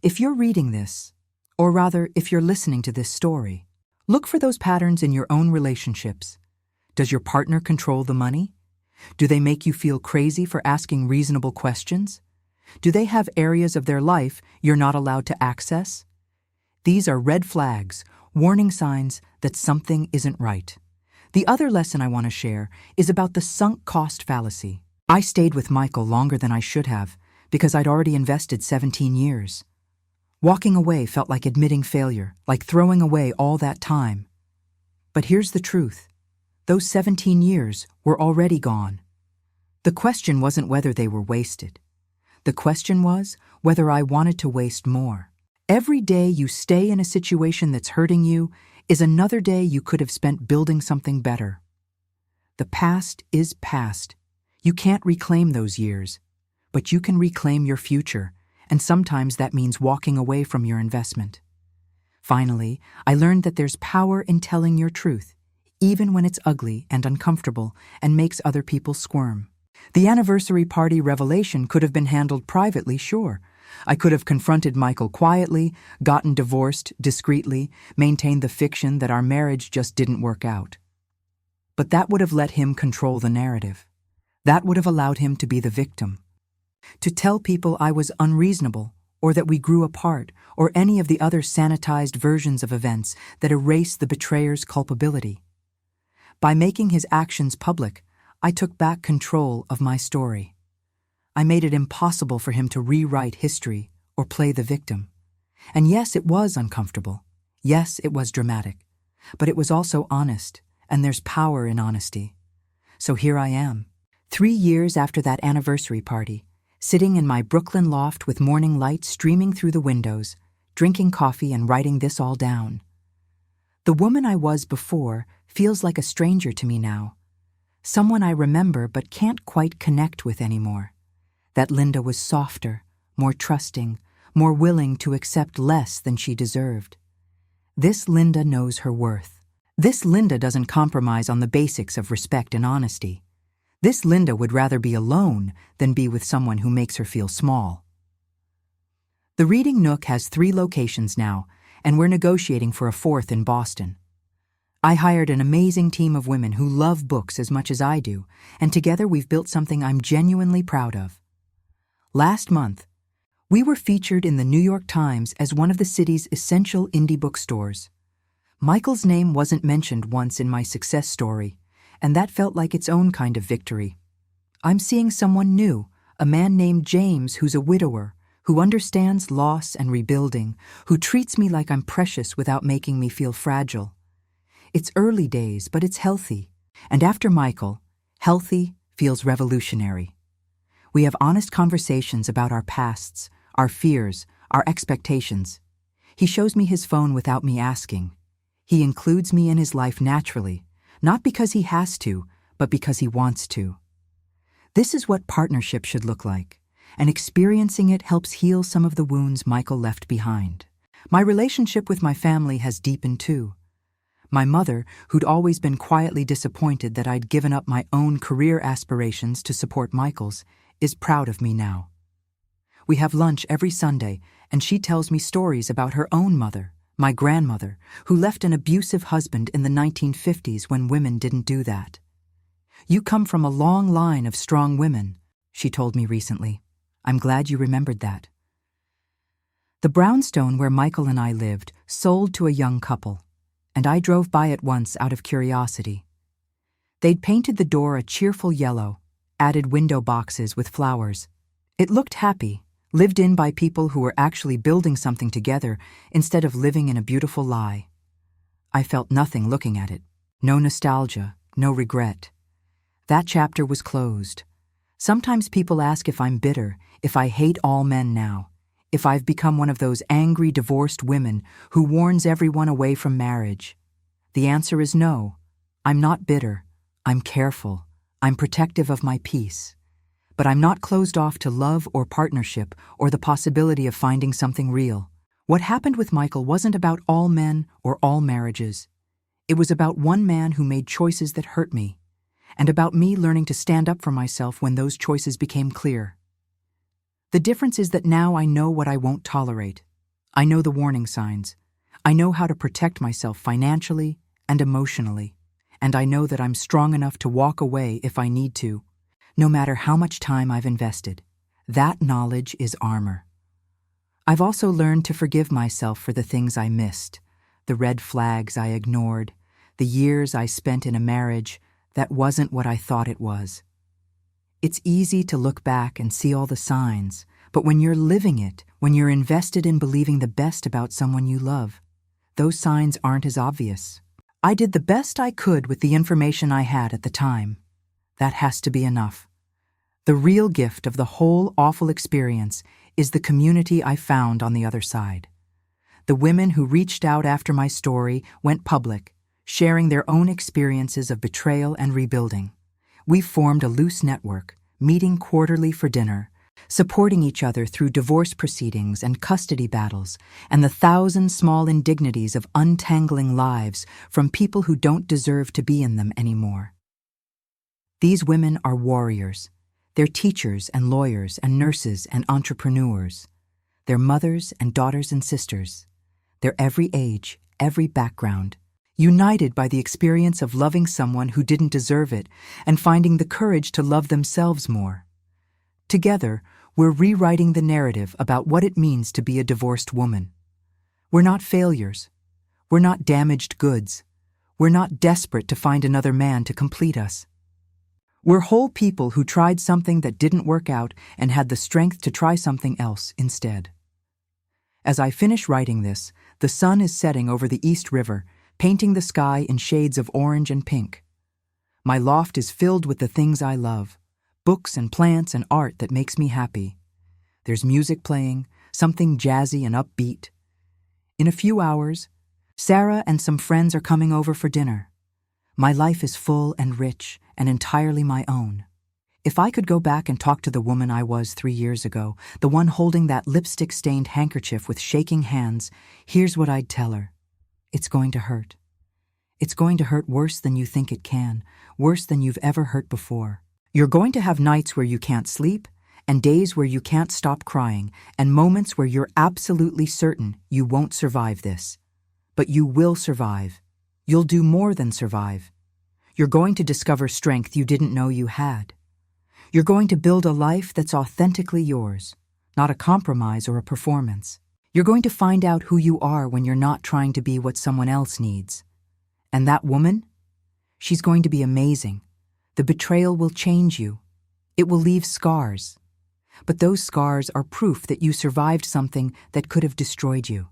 If you're reading this, or rather, if you're listening to this story, look for those patterns in your own relationships. Does your partner control the money? Do they make you feel crazy for asking reasonable questions? Do they have areas of their life you're not allowed to access? These are red flags, warning signs that something isn't right. The other lesson I want to share is about the sunk cost fallacy. I stayed with Michael longer than I should have because I'd already invested 17 years. Walking away felt like admitting failure, like throwing away all that time. But here's the truth. Those 17 years were already gone. The question wasn't whether they were wasted. The question was whether I wanted to waste more. Every day you stay in a situation that's hurting you is another day you could have spent building something better. The past is past. You can't reclaim those years, but you can reclaim your future, and sometimes that means walking away from your investment. Finally, I learned that there's power in telling your truth, even when it's ugly and uncomfortable and makes other people squirm. The anniversary party revelation could have been handled privately, sure. I could have confronted Michael quietly, gotten divorced discreetly, maintained the fiction that our marriage just didn't work out. But that would have let him control the narrative. That would have allowed him to be the victim. To tell people I was unreasonable, or that we grew apart, or any of the other sanitized versions of events that erase the betrayer's culpability. By making his actions public, I took back control of my story. I made it impossible for him to rewrite history or play the victim. And yes, it was uncomfortable. Yes, it was dramatic. But it was also honest, and there's power in honesty. So here I am, 3 years after that anniversary party, sitting in my Brooklyn loft with morning light streaming through the windows, drinking coffee and writing this all down. The woman I was before feels like a stranger to me now, someone I remember but can't quite connect with anymore. That Linda was softer, more trusting, more willing to accept less than she deserved. This Linda knows her worth. This Linda doesn't compromise on the basics of respect and honesty. This Linda would rather be alone than be with someone who makes her feel small. The Reading Nook has 3 locations now, and we're negotiating for a 4th in Boston. I hired an amazing team of women who love books as much as I do, and together we've built something I'm genuinely proud of. Last month, we were featured in the New York Times as one of the city's essential indie bookstores. Michael's name wasn't mentioned once in my success story, and that felt like its own kind of victory. I'm seeing someone new, a man named James who's a widower, who understands loss and rebuilding, who treats me like I'm precious without making me feel fragile. It's early days, but it's healthy. And after Michael, healthy feels revolutionary. We have honest conversations about our pasts, our fears, our expectations. He shows me his phone without me asking. He includes me in his life naturally, not because he has to, but because he wants to. This is what partnership should look like, and experiencing it helps heal some of the wounds Michael left behind. My relationship with my family has deepened too. My mother, who'd always been quietly disappointed that I'd given up my own career aspirations to support Michael's, is proud of me now. We have lunch every Sunday, and she tells me stories about her own mother, my grandmother, who left an abusive husband in the 1950s when women didn't do that. You come from a long line of strong women, she told me recently. I'm glad you remembered that. The brownstone where Michael and I lived sold to a young couple, and I drove by it once out of curiosity. They'd painted the door a cheerful yellow, added window boxes with flowers. It looked happy, lived in by people who were actually building something together instead of living in a beautiful lie. I felt nothing looking at it. No nostalgia, no regret. That chapter was closed. Sometimes people ask if I'm bitter, if I hate all men now, if I've become one of those angry divorced women who warns everyone away from marriage. The answer is no. I'm not bitter. I'm careful. I'm protective of my peace. But I'm not closed off to love or partnership or the possibility of finding something real. What happened with Michael wasn't about all men or all marriages. It was about one man who made choices that hurt me, and about me learning to stand up for myself when those choices became clear. The difference is that now I know what I won't tolerate. I know the warning signs. I know how to protect myself financially and emotionally, and I know that I'm strong enough to walk away if I need to, no matter how much time I've invested. That knowledge is armor. I've also learned to forgive myself for the things I missed, the red flags I ignored, the years I spent in a marriage that wasn't what I thought it was. It's easy to look back and see all the signs, but when you're living it, when you're invested in believing the best about someone you love, those signs aren't as obvious. I did the best I could with the information I had at the time. That has to be enough. The real gift of the whole awful experience is the community I found on the other side. The women who reached out after my story went public, sharing their own experiences of betrayal and rebuilding. We've formed a loose network, meeting quarterly for dinner, supporting each other through divorce proceedings and custody battles, and the 1,000 small indignities of untangling lives from people who don't deserve to be in them anymore. These women are warriors. They're teachers and lawyers and nurses and entrepreneurs. They're mothers and daughters and sisters. They're every age, every background, united by the experience of loving someone who didn't deserve it and finding the courage to love themselves more. Together, we're rewriting the narrative about what it means to be a divorced woman. We're not failures. We're not damaged goods. We're not desperate to find another man to complete us. We're whole people who tried something that didn't work out and had the strength to try something else instead. As I finish writing this, the sun is setting over the East River, painting the sky in shades of orange and pink. My loft is filled with the things I love, books and plants and art that makes me happy. There's music playing, something jazzy and upbeat. In a few hours, Sarah and some friends are coming over for dinner. My life is full and rich and entirely my own. If I could go back and talk to the woman I was 3 years ago, the one holding that lipstick-stained handkerchief with shaking hands, here's what I'd tell her. It's going to hurt. It's going to hurt worse than you think it can, worse than you've ever hurt before. You're going to have nights where you can't sleep, and days where you can't stop crying, and moments where you're absolutely certain you won't survive this. But you will survive. You'll do more than survive. You're going to discover strength you didn't know you had. You're going to build a life that's authentically yours, not a compromise or a performance. You're going to find out who you are when you're not trying to be what someone else needs. And that woman? She's going to be amazing. The betrayal will change you. It will leave scars. But those scars are proof that you survived something that could have destroyed you.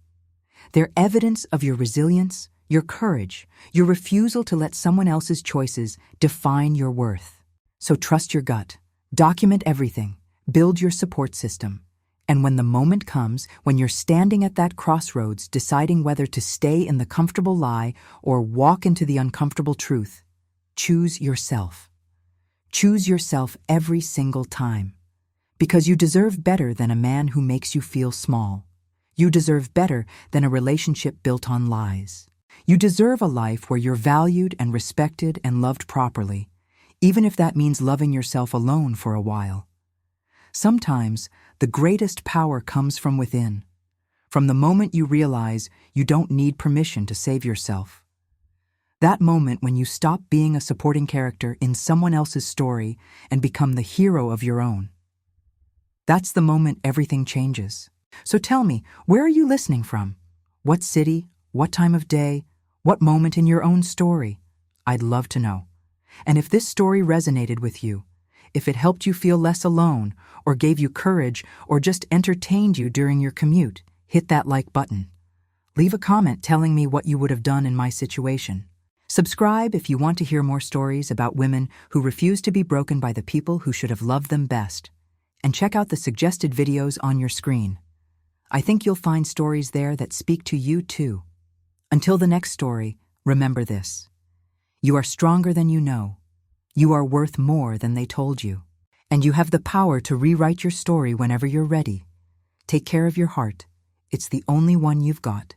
They're evidence of your resilience, your courage, your refusal to let someone else's choices define your worth. So trust your gut, document everything, build your support system. And when the moment comes, when you're standing at that crossroads deciding whether to stay in the comfortable lie or walk into the uncomfortable truth, choose yourself. Choose yourself every single time. Because you deserve better than a man who makes you feel small. You deserve better than a relationship built on lies. You deserve a life where you're valued and respected and loved properly, even if that means loving yourself alone for a while. Sometimes, the greatest power comes from within, from the moment you realize you don't need permission to save yourself. That moment when you stop being a supporting character in someone else's story and become the hero of your own. That's the moment everything changes. So tell me, where are you listening from? What city? What time of day? What moment in your own story? I'd love to know. And if this story resonated with you, if it helped you feel less alone, or gave you courage, or just entertained you during your commute, hit that like button. Leave a comment telling me what you would have done in my situation. Subscribe if you want to hear more stories about women who refuse to be broken by the people who should have loved them best. And check out the suggested videos on your screen. I think you'll find stories there that speak to you too. Until the next story, remember this. You are stronger than you know. You are worth more than they told you. And you have the power to rewrite your story whenever you're ready. Take care of your heart. It's the only one you've got.